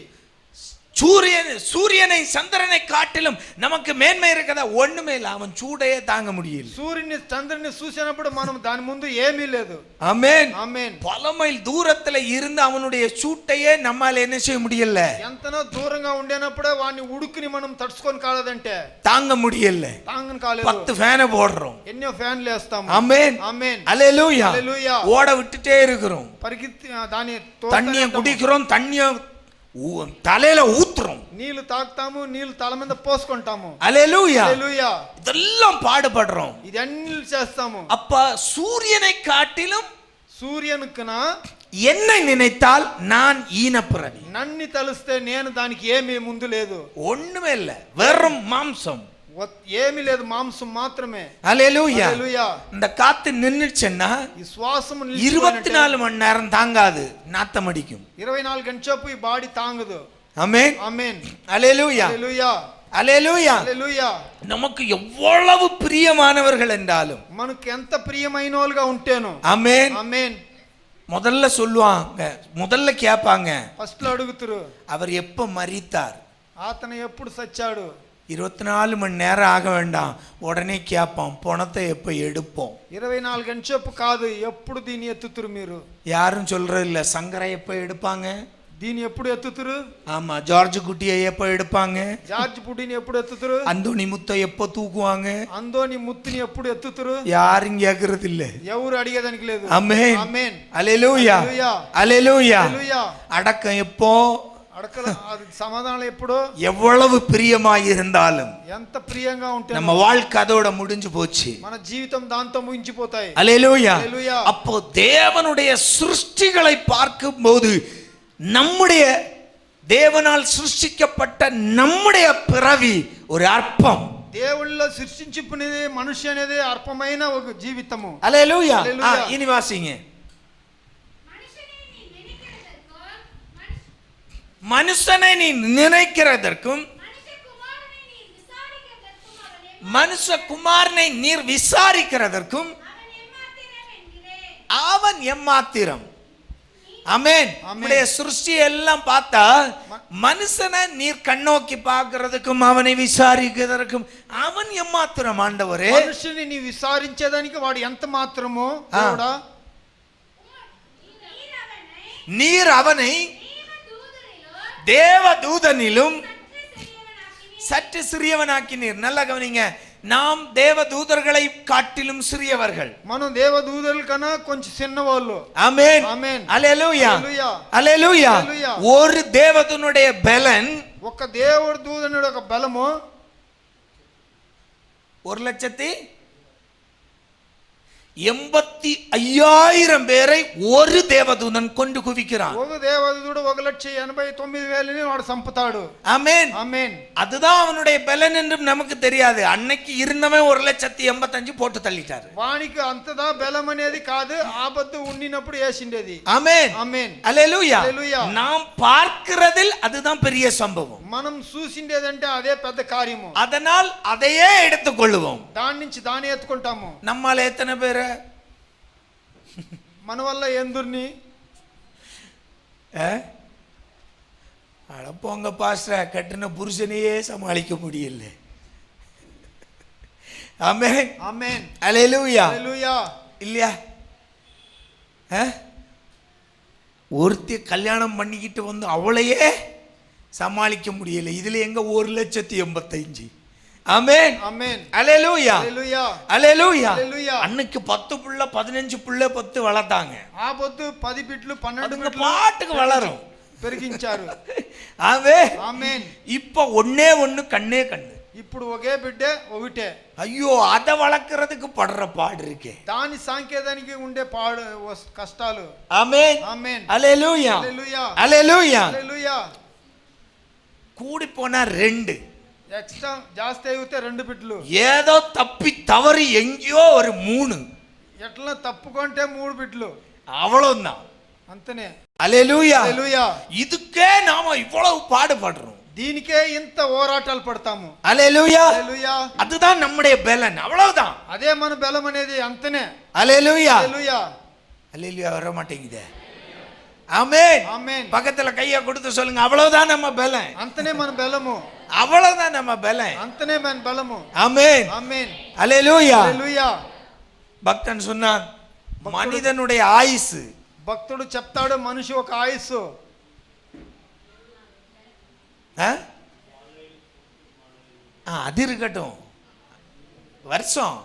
சூரியனை சந்திரனை காட்டிலும் நமக்கு மேன்மை இருக்கதா? ஒண்ணுமே இல்ல. அவன் சூடையே தாங்க முடியல. సూర్యుని చంద్రుని చూసినప్పుడు మనం దాని ముందు ఏమీ లేదు. ஆமென் ఆమేన్. பல மைல் தூரத்துல இருந்து அவனுடைய சூட்டையே நம்மால என்ன செய்ய முடியல, ఎంతనో దూరంగా ఉండేనప్పుడే వాడిని ఉడుకుని మనం తడుచుకొని కాలేదంటే தாங்க முடியல. తాంగని కాలేదు. 10 ஃபேனை போடுறோம். ఎన్నో ఫ్యాన్లు వేస్తాము. ஆமென் ఆమేన్. அல்லேலூயா. హల్లెలూయా. ஓட விட்டுட்டே இருக்கிறோம், పరిగెత్తి దాని தண்ணிய குடிக்கிறோம், தண்ணிய தலையில ஊத்துறோம். నీళ్లు తాగుతాము, నీళ్లు తల మీద పోసుకుంటాము. அல்லேலூயா. హల్లెలూయా. இதெல்லாம் பாடுபடுறோம். ఇది అన్ని చేస్తాము. அப்ப சூரியனை காட்டிலும் సూర్యునికున என்னை நினைத்தால் நான் ஈனப்பிறவி. నన్ను తలుస్తే నేను దానికి ఏమీ ముందు లేదు, ஒண்ணுமே இல்ல, வெறும் மாம்சம். ఏమీ లేదు, మాంసం మాత్రమే. அல்லேலூயா. హల్లెలూయా. இந்த காத்து நின்னுச்சுன்னா ఈ శ్వాసము 24 மணி நேரம் தாங்காது, நாத்தம் அடிக்கும். 24 గంటసేపు ఈ బాడీ తాంగదు. ஆமென் ఆమేన్. அல்லேலூயா. హల్లెలూయా. அல்லேலூயா. హల్లెలూయా. நமக்கு எவ்வளவு பிரியமானவர்கள் என்றாலும், మనకు ఎంత ప్రియమైన వాళ్ళుగా ఉంటేను, ஆமென், ఆమేన్, முதல்ல சொல்லுவாங்க, முதல்ல கேட்பாங்க, ఫస్ట్ లో అడుగుతురు அவர் எப்ப மரித்தார்? అతను ఎప్పుడు సచ్చాడు. 24 மணி நேரம் ஆக வேண்டாம், உடனே கேட்போம், பணத்தை எப்ப எடுப்போம். 24 గంటసేపు కాదు, ఎప్పుడు దీన్ని ఎత్తుతురు మీరు? யாரும் சொல்றது இல்ல. சங்கரை எப்ப எடுப்பாங்க? దీన్ని ఎప్పుడు ఎత్తుతురు? ஆமா. ஜார்ஜ் குட்டியை எப்ப எடுப்பாங்க? జార్జ్ పుడిని ఎప్పుడు ఎత్తుతురు? அந்தோணி முத்தை எப்ப தூக்குவாங்க? అందోని ముత్తుని ఎప్పుడు ఎత్తుతురు? யாரும் கேக்குறது இல்ல. ఎవరు అడిగేదానికి లేదు. ஆமென் ఆమేన్. அல்லேலூயா. హల్లెలూయా. அல்லேலூயா. హల్లెలూయా. அடக்கம் எப்போ? అడకల అది సమాధానం ఎప్పుడు? எவ்வளவு பிரியமாய் இருந்தாலும் ఎంత ప్రియంగా ఉంటే நம்ம வாழ்க்கை அதோட முடிஞ்சு போச்சு. మన జీవితం దాంతో ముగించిపోతాయి. அல்லேலூயா. హల్లెలూయా. அப்போ தேவனுடைய சிருஷ்டிகளை பார்க்கும்போது நம்முடைய தேவனால் சிருஷ்டிக்கப்பட்ட நம்முடைய பிறவி ஒரு அற்பம். దేవుళ్ళో సృష్టించుకునేది మనిషి అనేది అల్పమైన ఒక జీవితము. அல்லேலூயா. హల్లెలూయా. இனி வாசிங்க. மனுஷனை நீ நினைக்கிறதற்கும் மனுஷகுமாரனை நீர் விசாரிக்கிறதற்கும் அவன் எம்மாத்திரம். ஆமென். நம்முடைய சிருஷ்டி எல்லாம் பார்த்தா மனுஷனை நீர் கண்ணோக்கி பார்க்கிறதுக்கும் அவனை விசாரிக்கிறதற்கும் அவன் எம்மாத்திரம். ஆண்டவரே, మనిషిని నీ విచారించేదానికి వాడు ఎంత మాత్రమో దేవుడా, நீர் அவனை தேவதூதனிலும் சற்று சிறியவனாக்கினீர். நல்லா கவனிங்க, நாம் தேவதூதர்களை காட்டிலும் சிறியவர்கள். మనం దేవదూతల కన్నా కొంచెం చిన్నవాళ్ళు. ஆமென். ఆమేన్. அல்லேலூயா. హల్లెలూయా. அல்லேலூயா. హల్లెలూయా. ஒரு தேவதூதனுடைய பலன் ఒక దేవుడు దూతనుడు ఒక బలము 1,85,000 பேரை ஒரு தேவதூதன் கொண்டு குவிக்கிறான். ఒక దేవదూతుడు 1,89,000 వాడు సంపుతాడు. ஆமென். ఆమేన్. அதுதான் அவனுடைய பலன் என்றும் நமக்கு தெரியாது. அன்னைக்கு இருந்தவன் 1,85,000 போட்டு தள்ளிட்டாரு. వానికి అంతదా బలం అనేది కాదు, ఆపత్తు ఉండినప్పుడు వేసిండేది. ஆமென். ఆమేన్. அல்லேலூயா. హల్లెలూయా. நாம் பார்க்கிறதில் அதுதான் பெரிய சம்பவம். మనం చూసిండేదంటే అదే పెద్ద కార్యము. அதனால் அதையே எடுத்துக்கொள்ளுவோம். దాని నుంచి దాన్ని ఎత్తుకుంటాము. நம்மால எத்தனை பேரு మన వల్ల ఎందుర్ని போங்க பாஸ்டர், கட்டின புருஷனையே சமாளிக்க முடியல. ஆமென். ஆமென். அல்லேலூயா. ஹalleluya. இல்லையா? ஒருத்தி கல்யாணம் பண்ணிக்கிட்டு வந்து அவளையே சமாளிக்க முடியல. இதுல எங்க 1,85,000. ஆமென். ஆமென். அல்லேலூயா. ஹalleluya. அல்லேலூயா. ஹalleluya. அன்னைக்கு 10 புள்ள 15 புள்ள 10 வளர்த்தாங்க. ఆ పొద్దు 10 బిట్లు 12 அதுங்க బిట్లు பாட்டுக்கு வளரும். పెరిగించారు. ஆமென். ఆమేన్. இப்ப ஒண்ணே ஒண்ணு கண்ணே கண்ணு. ఇప్పుడు ఒకే బిడ్డే ఒకటే. ஐயோ, அதை வளர்க்கறதுக்கு படுற பாடு இருக்கே. దాని సాంకేదానికి ఉండే పాడు కష్టాలు. ஆமென். ఆమేన్. அல்லேலூயா. హalleluya. அல்லேலூயா. హalleluya. கூடி போனா 2, ఎక్స్ట్రా జాస్తి అయితే 2 బిట్లు. ஏதோ தப்பி தவறி எங்கேயோ ஒரு 3, ఎట్లా తప్పుకుంటే 3 బిట్లు. அவ்வளவுதான். అంతనే. அல்லேலூயா. హalleluya. இதுக்கே நாம இவ்வளவு பாடுபடுறோம். దీనికే ఇంత పోరాటాలు పడతాము. அல்லேலூயா. హalleluya. அதுதான் நம்முடைய பலன். அவ்வளவுதான். అదే మన బలం అనేది అంతనే. அல்லேலூயா. హalleluya. அல்லேலூயா வர மாட்டேங்குதே. ஆமென். ఆమేన్. பக்கத்துல கைய கொடுத்து சொல்லுங்க, அவ்வளவுதான் நம்ம பலன். అంతనే మన బలము. அவ்வளவுதான் நம்ம பலன். అంతనే మన బలము. ஆமென். ఆమేన్. அல்லேலூயா. హalleluya. பக்தன் சொன்னான், மனிதனுடைய ஆயுசு. భక్తుడు చెప్తాడు మనిషి ఒక ఆయుస్సు. அது இருக்கட்டும். வருஷம்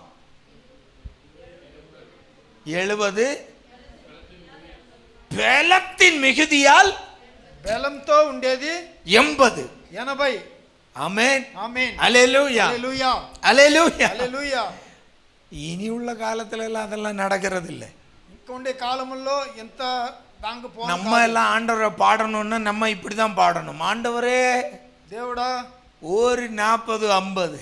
70, பலத்தின் மிகுதியால் బలంతో ఉండేది 80. 80. ஆமென். ఆమేన్. அல்லேலூயா. హalleluya. அல்லேலூயா. హalleluya. இனி உள்ள காலத்துல எல்லாம் அதெல்லாம் நடக்கிறது இல்லை. ఇంకా ఉండే కాలంలో ఎంత దాంగు நம்ம எல்லாம் ஆண்டவரை பாடணும்னா நம்ம இப்படிதான் பாடணும். ஆண்டவரே దేవుడా ஒரு 40 50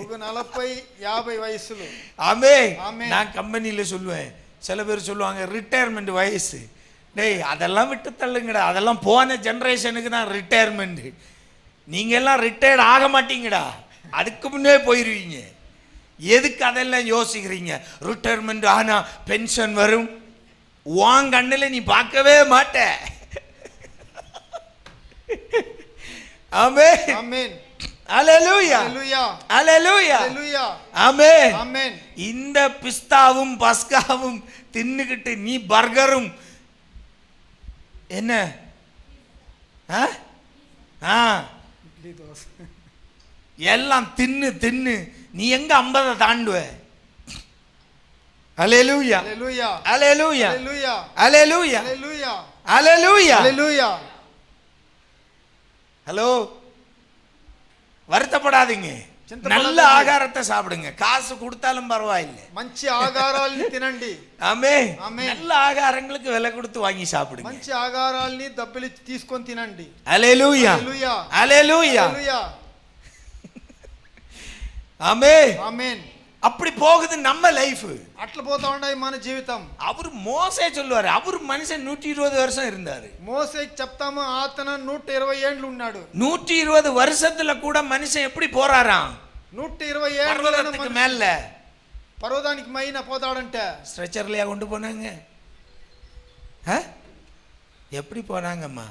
ఒక 40 50 వయసులు. ஆமென். ஆமென். நான் கம்பெனியில சொல்லுவேன், சில பேர் சொல்லுவாங்க ரிட்டையர்மெண்ட் வயசு. டேய், அதெல்லாம் விட்டு தள்ளுங்கடா, அதெல்லாம் போன ஜெனரேஷனுக்கு தான் ரிட்டையர்மெண்ட். நீங்க எல்லாம் ரிட்டையர்ட் ஆக மாட்டீங்கடா, அதுக்கு முன்னே போயிருவீங்க. எதுக்கு அதெல்லாம் யோசிக்கிறீங்க? ரிட்டையர்மெண்ட் ஆனா பென்ஷன் வரும், உன் கண்ணில் நீ பார்க்கவே மாட்ட. ஆமென். ఆమేన్. அல்லேலூயா. హalleluya. அல்லேலூயா. హalleluya. ஆமென். ఆమేన్. இந்த பிஸ்தாவும் பஸ்காவும் தின்னுகிட்டு நீ பர்கரும் என்ன இட்லி தோசை எல்லாம் தின்னு தின்னு நீ எங்க 50 தாண்டுவ? அல்லேலூயா. హalleluya. அல்லேலூயா. హalleluya. அல்லேலூயா. హalleluya. அல்லேலூயா. హalleluya. ஹலோ, வருத்தப்படாதீங்க. நல்ல ஆகாரத்தை சாப்பிடுங்க, காசு கொடுத்தாலும் பரவாயில்லை. మంచి ఆహారాల్ని తినండి. ஆமென். ஆமென். நல்ல ஆகாரங்களுக்கு விலை கொடுத்து வாங்கி சாப்பிடுங்க. మంచి ఆహారాల్ని డబ్బులు తీసుకొని తినండి. அல்லேலூயா. హalleluya. அல்லேலூயா. హalleluya. ஆமென். ఆమేన్. அப்படி போகுது நம்ம லைஃப். అట్లా పోతా ఉన్నాయి మన జీవితం. அவர் மோசே சொல்லுவாரு, அவர் மனுஷன் 120 வருஷம் இருந்தாரு. మోసేకి చెప్తాము అతను 120 ఏండ్లు ఉన్నాడు. 120 வருஷத்துல கூட மனுஷன் எப்படி போறாராம்? 120 ఏండ్ల பர்வதத்துக்கு மேல పర్వతానికి మైన పోతాడంటే ஸ்ட்ரெச்சர்லயா கொண்டு போனாங்க? எப்படி போனாங்கம்மா?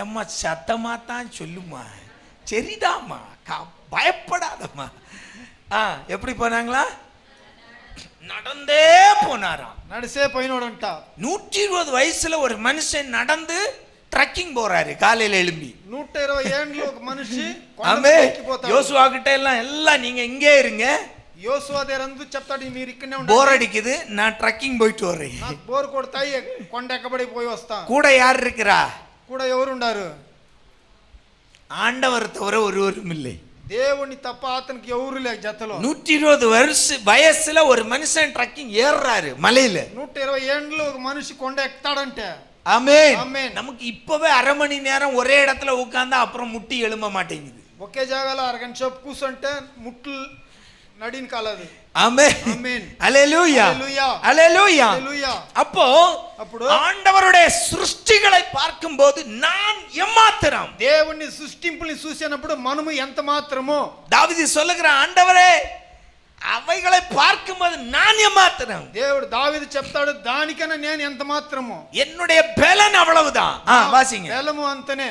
எம்மா சத்தமா தான் சொல்லுமா, சரிதாம்மா, பயப்படாதம்மா. எப்படி போனாங்களா? நடந்தே போனாராம். నడిసే పోయినోడంట. 120 வயசுல ஒரு மனுஷன் நடந்து ட்ரக்கிங் போறாரு காலையில எழும்பி. 120 ఏండ్లు ఒక మనిషి ஆமென். కొండకి పోతాడు. யோசுவா கிட்ட எல்லாம் நீங்க இங்கே இருங்க, యోసువా దగ్గరందు చెప్తాడు మీరు ఇక్కడనే ఉండండి. போர் அடிக்குது, நான் ட்ரக்கிங் போயிட்டு வரேன். నాకు బోర్ కొడతాయి, కొండ ఎక్కబడి పోయి వస్తా. கூட யார் இருக்கிறா? కూడా ఎవరు ఉండారు? ஆண்டவர் தவிர ஒருவரும் இல்லை. దేవుని తప్ప అతనికి ఎవరు లేక జతలో. 120 வயசுல ஒரு மனுஷன் ட்ரக்கிங் ஏறுறாரு மலையில. 120 ఏండ్లు ఒక మనిషి కొండ ఎక్కుతాడంటే. ஆமென். ஆமென். நமக்கு இப்பவே அரை மணி நேரம் ஒரே இடத்துல உட்கார்ந்தா அப்புறம் முட்டி எழும்ப மாட்டேங்குது. ఒకే జాగాలో అరగంట సేపు కూర్చుంటే ముట్లు నడిని కాలదు. ஆமென். ஆமென். அல்லேலூயா. ஹalleluya. அல்லேலூயா. హalleluya. அப்போ ஆண்டவருடைய சிருஷ்டிகளை பார்க்கும்போது நான் எம்மாத்திரம்? దేవుని సృష్టింపుని చూసినప్పుడు మనము ఎంత మాత్రమో. தாவீது சொல்லுகிறான், ஆண்டவரே அவைகளை பார்க்கும்போது நான் எம்மாத்திரம்? దేవుడు దావీదు చెప్తాడు, దానికన్నా నేను ఎంత మాత్రమో. என்னுடைய பலன் அவ்வளவுதான். வாசிங்க. బలము అంతనే.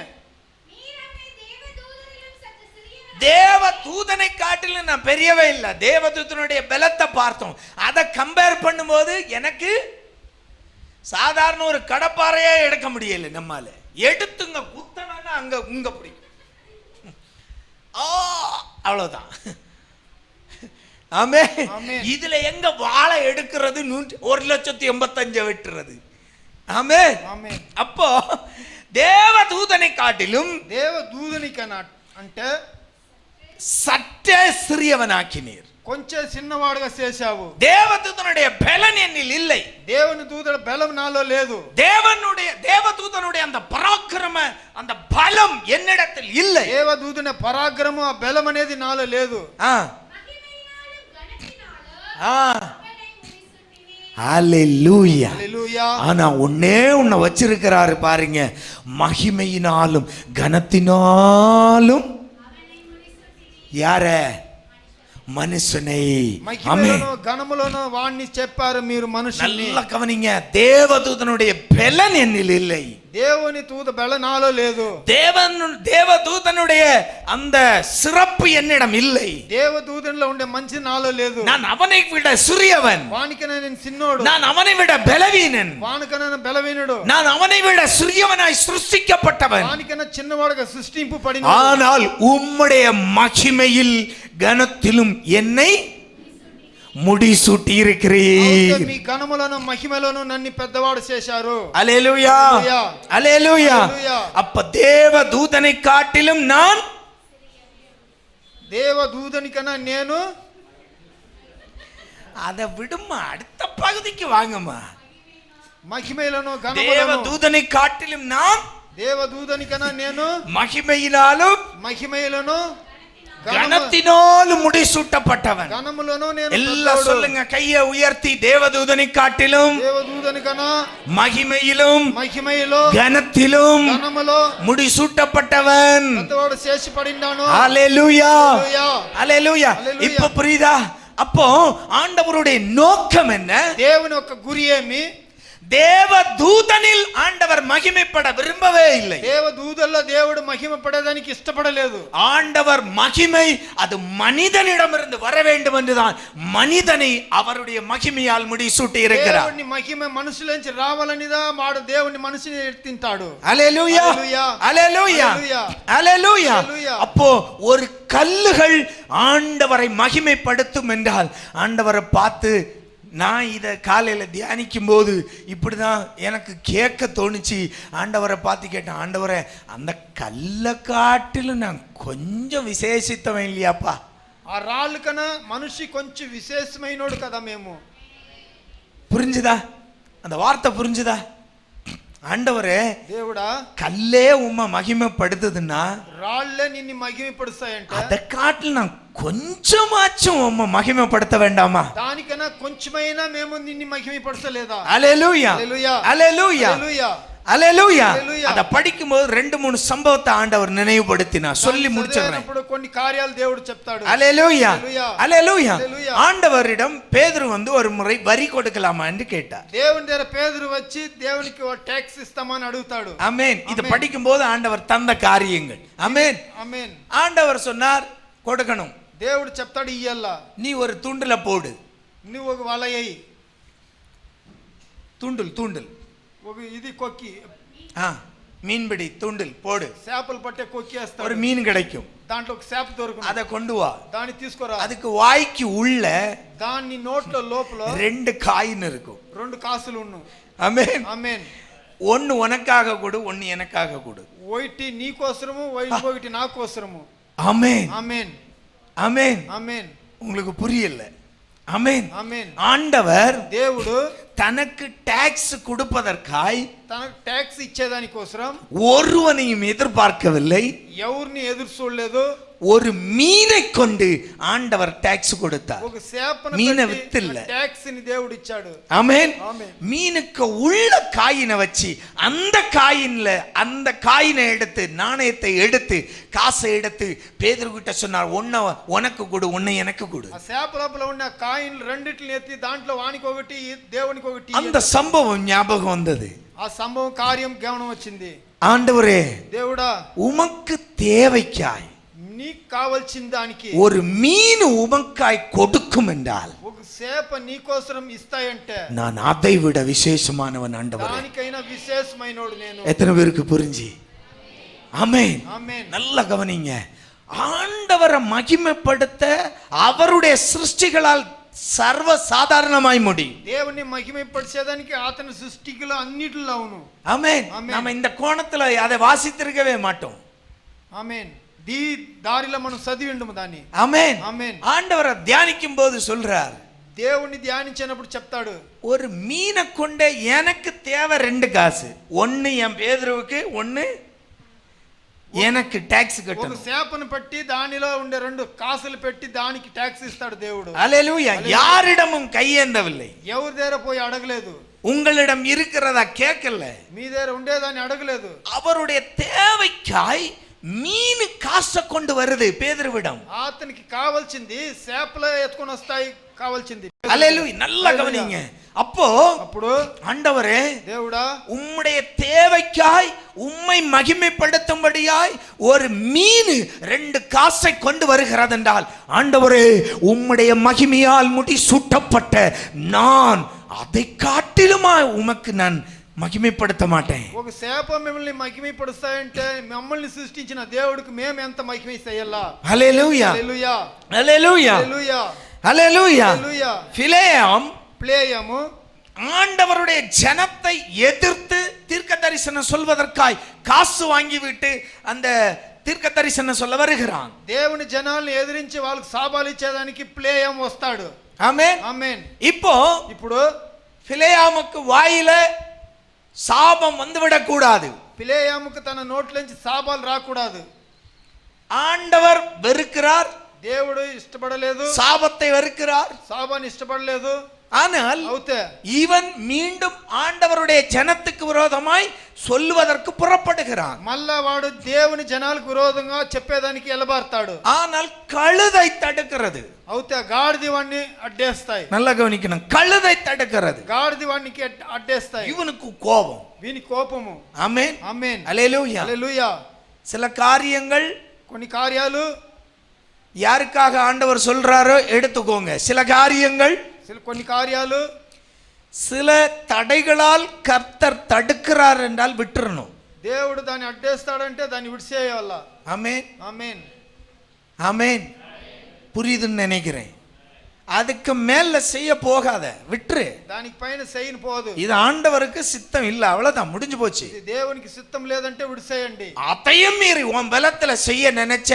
தூதனை காட்டிலும் நான் பெரியவே இல்லை. தேவதூதனுடைய பலத்தை பார்த்தோம். அதை கம்பேர் பண்ணும்போது எனக்கு சாதாரண ஒரு கடப்பாறையே எடுக்க முடியல. நம்மால எடுத்துங்க குத்தனா அங்க உங்க பிடிக்கும். அவ்வளவுதான். ஆமே. இதுல எங்க வாழை எடுக்கிறது 1,85,000 வெட்டுறது. ஆமே. அப்போ தேவதூதனை காட்டிலும் అంటే சற்றே சிறியவனாக்கினீர். కొంచెం చిన్నవాడుగా చేశావు. தேவதூதனுடைய பலன் என்னில் இல்லை. దేవుని దూతల బలం నాలో లేదు. தேவதூதனுடைய அந்த பராக்கிரம அந்த பலம் என்னிடத்தில் இல்லை. దేవదూతన పరాక్రమం ఆ బలం అనేది నాలో లేదు. ஹல்லேலூயா. ஆனா உன்னை வச்சிருக்கிறாரு பாருங்க, மகிமையினாலும் கனத்தினாலும் யார மனுஷனை. கனமுலனோ வாணி చెప్పారు మీరు మనుషుల్ని. நல்ல கவனிங்க, தேவதூதனுடைய பலன் என்னில் இல்லை. దేవుని దూత బలం నాలో లేదు. தேவதூதனுடைய அந்த சிறப்பு என்னிடம் இல்லை. தேவதூதனிలో ఉండే మంచి నాలో లేదు. நான் அவனை விட சிறியவன். వానికనే నేను చిన్నోడు. நான் அவனை விட பலவீனன். వానికనే నేను బలవీనుడు. நான் அவனை விட சிறியவனாய் சிருஷ்டிக்கப்பட்டவன். వానికనే చిన్నవాడుగా సృష్టింపబడిన. ஆனால் உம்முடைய மகிமையில் கனத்திலும் என்னை முடிசூட்டி இருக்கிறீர். మీ ఘనములను మహిమలను నన్ను పెద్దవాడు చేశారు. அல்லேலூயா, அல்லேலூயா. அப்ப தேவதூதனை காட்டிலும் நான் தேவதூதனிக்கனா నేను. அதை விடுமா, அடுத்த பகுதிக்கு வாங்கம்மா. மகிமையிலனோ கனமுலனோ தேவதூதனை காட்டிலும் நான் தேவதூதனிக்கனா నేను மகிமையினாலும் மகிமையிலனோ கனத்தினாலும் முடிசூட்டப்பட்டவன். கனமுலனோ నేను. எல்லாம் சொல்லுங்க, கையை உயர்த்தி. தேவதூதனை காட்டிலும் தேவதூதனிக்கனா மகிமையிலும் மகிமையிலோ கனத்திலும் கனமுலோ முடிசூட்டப்பட்டவன். పెద్దవాడు చేసిపడినాను. ஹல்லேலூயா, ஹல்லேலூயா. இப்ப புரியுதா? அப்போ ஆண்டவருடைய நோக்கம் என்ன? దేవుని యొక్క గురి ఏమి? தேவதூதனில் ஆண்டவர் மகிமைப்பட விரும்பவே இல்லை. தேவதூதல்ல దేవుడు మహిమపడడానికి ఇష్టపడలేదు. ஆண்டவர் மகிமை அது மனிதனிடமிருந்து வர வேண்டும் என்றுதான் மனிதனை அவருடைய மகிமையால் முடிசூட்டி இருக்கிறார். దేవుని మహిమ మనుషులంచి రావాలనిదా వాడు దేవుని మనిషిని ఎత్తింటాడు. ஹல்லேலூயா, ஹல்லேலூயா, ஹல்லேலூயா. அப்போ ஒரு கல்லுகள் ஆண்டவரை மகிமைப்படுத்தும் என்றால், ஆண்டவரை பார்த்து நான் இதை காலையில் தியானிக்கும் போது இப்படிதான் எனக்கு கேட்க தோணுச்சு. ஆண்டவரை பார்த்து கேட்டேன், ஆண்டவரை அந்த கல்லை காட்டிலும் நான் கொஞ்சம் விசேஷித்தவன் இல்லையாப்பா? ఆ రాళ్ళు కన్నా మనిషి కొంచెం విశేషమైనోడు కదా మేము. புரிஞ்சுதா? அந்த வார்த்தை புரிஞ்சுதா? ஆண்டவரே, దేవుడా கல்லே உம்மை மகிமைப்படுத்துதுன்னா రాళ్ళే నిన్ను మహిమపడుస్తాయంట. அதை காட்டில் நான் கொஞ்சமாச்சும் உம்மை மகிமைப்படுத்த வேண்டாமா? దానికన్నా కొంచెమైనా మేము నిన్ను మహిమపడసలేదా? ஹல்லேலூயா, ஹல்லேலூயா, ஹல்லேலூயா. அத படிக்கும்போது 2-3 சம்பவத்தை ஆண்டவர் நினைவுபடுத்தினார். சொல்லி முடிச்சிடுறேன். కొన్ని కార్యాలు దేవుడు చెప్తాడు. ஹல்லேலூயா, ஹல்லேலூயா. ஆண்டவரிடம் பேதுரு வந்து ஒரு முறை வரி கொடுக்கலாமா என்று கேட்டார். దేవుని దగ్గర పేతురు వచ్చి దేవునికి టాక్స్ ఇస్తామని అడుగుతాడు. ஆமென். இது படிக்கும்போது ஆண்டவர் தந்த காரியங்கள். ஆமென், ஆமென். ஆண்டவர் சொன்னார் கொடுக்கணும். దేవుడు చెప్తాడు ఇయ్యాల. நீ ஒரு துண்டுல போடு. నువ్వు ఒక వలయై. தூண்டில் ఒక ఇది కొక్కి. மீன்பிடி தூண்டில் போடு. చేపలు పట్టే కొక్కి వేస్తాడు. ஒரு மீன் கிடைக்கும். దాంట్లో ఒక చేప దొరుకుతుంది. அதை கொண்டு வா. దాన్ని తీసుకురా. அதுக்கு வாய்க்கு உள்ள దాన్ని నోట్లో లోపల 2 காயின் இருக்கும். 2 కాసులు ఉన్ను. ஆமென், ఆమేన్. ஒன்னு உனக்காக கொடு, ஒன்னு எனக்காக கொடு. ఒకటి నీకోసరము, ఒకటి నాకోసరము. ஆமென், ஆமென், ஆமென், ஆமென். உங்களுக்கு புரியல? ஆமென், ஆமென். ஆண்டவர் దేవుడు தனக்கு டாக்ஸ் கொடுப்பதற்காய் తనకు టాక్స్ ఇచ్చేదానికోసం ஒருவனையும் எதிர்பார்க்கவில்லை. ఎవరిని ఎదురు చూడలేదు. ஒரு மீனை கொண்டு ஆண்டவர் டாக்ஸ் கொடுத்தார். ఒక చేపను மீனை పెట్టి வித்தில்ல. టాక్స్ ని దేవుడు ఇచ్చాడు. ஆமென். ஆமென். மீனுக்கு உள்ள காயினை வச்சு அந்த காயினை எடுத்து நாணயத்தை எடுத்து காசை எடுத்து பேதுரு கிட்ட சொன்னார், உனக்கு கொடு, உன்னை எனக்கு கொடு. ఆ చేప లోపల ఉన్న కాయిన్లు రెండిటిని ఎత్తి దాంట్లో వానికి ఒకటి దేవునికి ఒకటి. அந்த சம்பவம் ஞாபகம் வந்தது. ఆ సంభవం కార్యం జ్ఞానం వచ్చింది. ஆண்டவரே, దేవుడా உமக்கு தேவைக்காய் నీకు కావాల్సిన దానికి ஒரு மீன் உமக்காய் கொடுக்கும் என்றால் ఒక చేప నీకోసం ఇస్తాయంటే நான் அதை விட விசேஷமானவன் ஆண்டவரே. దానికైనా విశేషమైనోడు నేను. எத்தனை பேருக்கு புரிஞ்சு? ஆமென். ఆమేన్. நல்லா கவனிங்க. ஆண்டவரை மகிமைப்படுத்த அவருடைய சிருஷ்டிகளால் சர்வ சாதாரணமாய் முடியும். దేవుని మహిమపరిచేదానికి అతని సృష్టిలో అన్నిటిలో అవును. ஆமென். ஆமென். நம்ம இந்த கோணத்துல அதை வாசித்திருக்கவே மாட்டோம். ఆమేన్. దీ దారిలో మనం చదివి ఉండము దాన్ని. ஆமென். ఆమేన్. ஆண்டவரை தியானிக்கும் போது சொல்றார், దేవుని ధ్యానించినప్పుడు చెప్తాడు, ஒரு மீனை கொண்ட எனக்கு தேவை 2 காசு. ஒன்னு என் பேதுருவுக்கு, ஒன்னு எனக்கு டாக்ஸ் ఒక கட்டணும். చేపను పెట్టి దానిలో ఉండే 2 కాసులు పెట్టి దానికి ట్యాక్స్ ఇస్తాడు దేవుడు. அல்லேலூயா. யாரிடமும் கையேந்தவில்லை. ఎవరి దగ్గర పోయి అడగలేదు. உங்களிடம் இருக்கிறதா கேட்கல. మీ దగ్గర ఉండేదాన్ని అడగలేదు. அவருடைய தேவைக்காய் மீன் காசை கொண்டு வருது பேதுருவிடம். అతనికి కావాల్సింది చేపలే ఎత్తుకొని వస్తాయి కావాల్సింది. அல்லேலூயா. நல்லா கவனிங்க. அப்போ అప్పుడు ஆண்டவரே, దేవుడా உம்முடைய தேவைக்காய் உம்மை மகிமைப்படுத்தும்படியாய் ஒரு மீன் 2 காசை கொண்டு வருகிறது என்றால், ஆண்டவரே உம்முடைய மகிமையால் முடி சூட்டப்பட்ட நான் அதை காட்டிலுமா உமக்கு நான் மகிமைப்படுத்த மாட்டேன். ఒక చేప మిమ్మల్ని మహిమపరుస్తాయంటే మమ్మల్ని సృష్టించిన దేవుడికి మేము ఎంత మహిమ చేయాలా? హల్లెలూయా. హల్లెలూయా. హల్లెలూయా. హల్లెలూయా. ஹல்லேலூயா. హల్లెలూయా. பிலேயாம் ప్లేయము ஆண்டவருடைய ஜனத்தை எதிர்த்து தீர்க்க தரிசனம் சொல்வதற்காய் காசு வாங்கிவிட்டு அந்த தீர்க்க தரிசனம் சொல்ல வருகிறான். దేవుని జనాల్ని ఎదిరించి వాళ్ళకి సాబాలు ఇచ్చేదానికి ప్లేయం వస్తాడు. ஆமென். ఆమేన్. இப்போ ఇప్పుడు பிலேயாமுக்கு வாயில சாபம் வந்துவிடக் கூடாது. ప్లేయముకు తన నోట్లోంచి సాబాలు రాకూడదు. ஆண்டவர் வெறுக்கிறார், దేవుడు ఇష్టపడలేదు, சாபத்தை வெறுக்கிறார். సాబాన్ని ఇష్టపడలేదు. ஆனால் అవుతే இவன் மீண்டும் ஆண்டவருடைய ஜனத்துக்கு விரோதமாய் சொல்லுவதற்கு புறப்படுகிறான். మళ్ళా వాడు దేవుని జనాలకు విరోధంగా చెప్పేదానికి ఎలబారుతాడు. ஆனால் கழுதை தடுக்கிறது. అవుతే గాడిది వాడిని అడ్డేస్తాయి. நல்லா கவனிக்கணும். கழுதை தடுக்கிறது. గాడిది వాడికి అడ్డేస్తాయి. இவனுக்கு கோபம். వీని కోపము. ஆமென். ఆమేన్. அல்லேலூயா. హల్లెలూయా. சில காரியங்கள் కొన్ని కార్యాలు யாருக்காக ஆண்டவர் சொல்றாரோ எடுத்துக்கோங்க. சில காரியங்கள், కొన్ని కార్యాలు சில தடைகளால் கர்த்தர் தடுக்கிறார் என்றால் விட்டுறணும். దేవుడు దాన్ని అడ్డేస్తాడంటే దాన్ని విడిసేయాల. ஆமென். ఆమేన్. ஆமென். புரியுதுன்னு நினைக்கிறேன். அதுக்கு மேல செய்ய போகாத, விட்டுரு. దానికి పైన చేయను పోదు. இது ఆண்டவருக்கு சித்தம் இல்ல, அவ்வளவுதான், முடிஞ்சு போச்சு. ఇది దేవునికి సిద్ధం లేదంటే విడిసేయండి. அதையும் மீறி உன் பலத்துல செய்ய நினைச்ச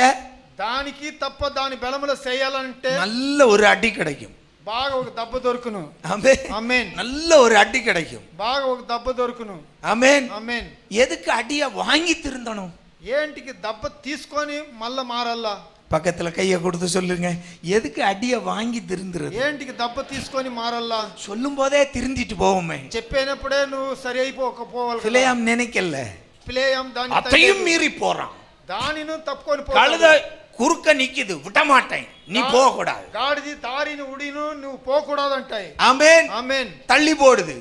దానికి తప్ప దాని బలములో చేయాలంటే நல்ல ஒரு அடி கிடைக்கும். బాగా ఒక దెబ్బ దొరుకును. ஆமென். ఆమేన్. நல்ல ஒரு அடி கிடைக்கும். బాగా ఒక దెబ్బ దొరుకును. ஆமென். ఆమేన్. எதுக்கு அடிய வாங்கி திருந்தணும்? ఏంటికి దెబ్బ తీసుకొని మళ్ళా మారల్లా? பக்கத்துல கையை கொடுத்து சொல்லுங்க, எதுக்கு அடிய வாங்கி திருந்துறது? ఏంటికి దెబ్బ తీసుకొని మారల్లా? சொல்லும் போதே திருந்திட்டு போவோமே. చెప్పేనప్పుడే నువ్వు సరి అయిపోవాలి. பிலேயாம் நினைக்கல, ప్లేయం దాని அதையும் மீறி போறான். దానిను తప్పుకొని கழுத పోతాడు. குறுக்க நிக்குது, விட மாட்டேன், நீ போக கூடாது. గాడిది దారిని ఉడిను నువ్వు పోకూడదంటాయి. ஆமென். ఆమేన్. தள்ளி போடுது.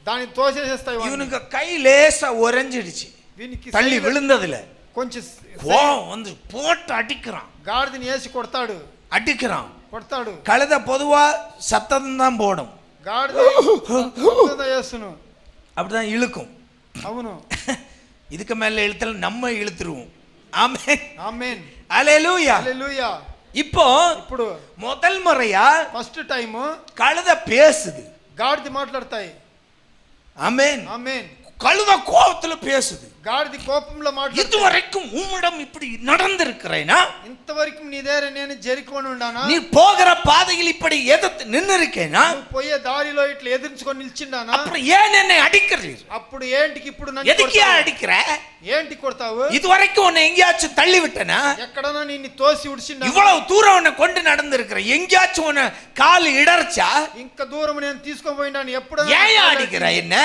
దాన్ని తోసేసేస్తాయి. இவனுக்கு கை லேசா உறைஞ்சிடுச்சு, వీనికి தள்ளி விழுந்ததுல కొంచెం கோவம் வந்து போட்டு அடிக்கிறான். గాడిదని వేసి కొడతాడు. அடிக்கிறான். కొడతాడు. கழுத பொதுவா சத்தம் தான் போடும், గాడిద వేసును. அப்படிதான் இழுக்கும். అవును. இதுக்கு மேல இழுத்தல நம்ம இழுத்துருவோம். ஆமென். ఆమేన్. அல்லேலூயா. హల్లెలూయా. இப்போ ఇప్పుడు முதல் முறையா ఫస్ట్ టైం கழுத பேசுது. గాడిది మాట్లాడతాయి. ஆமென். ఆమేన్. கழுத கோபத்துல பேசுது. గాడిది కోపంలో మాట్లాడుతుంది. இதுவரைக்கும் உம்மிடம் இப்படி நடந்திருக்கிறேனா? ఇంతవరకు నీ దగ్గర నేను జెరికొని ఉండానా? நீ போகிற பாதையில் இப்படி எதிர்த்து நின்னு இருக்கேனா? నువ్వు పోయే దారిలో ఇట్లా ఎదుర్చుకొని నిల్చుండానా? அப்புறம் ஏன் என்னை அடிக்கிறீர்? అప్పుడు ఏంటికి ఇప్పుడు నన్ను எதுக்கு కొడతావు? அடிக்கிற? ఏంటి కొడతావు? இதுவரைக்கும் உன்னை எங்கேயாச்சும் தள்ளி விட்டனா? ఎక్కడన్నా నిన్ను తోసి ఉడిచిండా? இவ்வளவு தூரம் உன்னை கொண்டு நடந்திருக்கிற, எங்கேயாச்சும் உன்னை கால் இடர்ச்சா? ఇంకా దూరం నేను తీసుకొని పోయినాను. ఎప్పుడు ஏன் அடிக்கிற என்ன?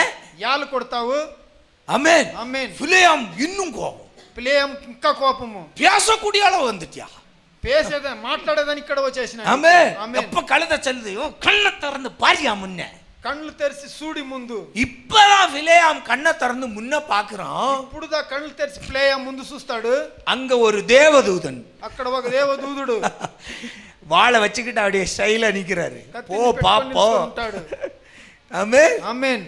యాలు కొడతావు? ஆமென். ఆమేన్. பிலேயாம் இன்னும் கோபம், ప్లేయం ఇంకా కోపము. பேசக்கூடிய அளவு வந்துட்டியா? పేసేదా మాట్లాడేదని ఇక్కడ వచ్చేసిన. ஆமென். ఆమేన్. அப்ப கழுத சொல்லுது, ஓ கண்ணை திறந்து பாரியா முன்ன. కళ్ళు తెరిచి సూడి ముందు இப்பதான் பிலேயாம் கண்ணை திறந்து முன்ன பாக்குறான். ఇప్పుడుదా కళ్ళు తెరిచి ప్లేయ ముందు చూస్తాడు. அங்க ஒரு தேவதூதன் అక్కడ ఒక దేవదూతుడు வாளை வச்சுக்கிட்டு அப்படியே ஸ்டைலா நிக்கிறாரு. போ కత్తిని పెట్టుకొని பாப்போ. ఉంటాడు. ஆமென் ఆమేన్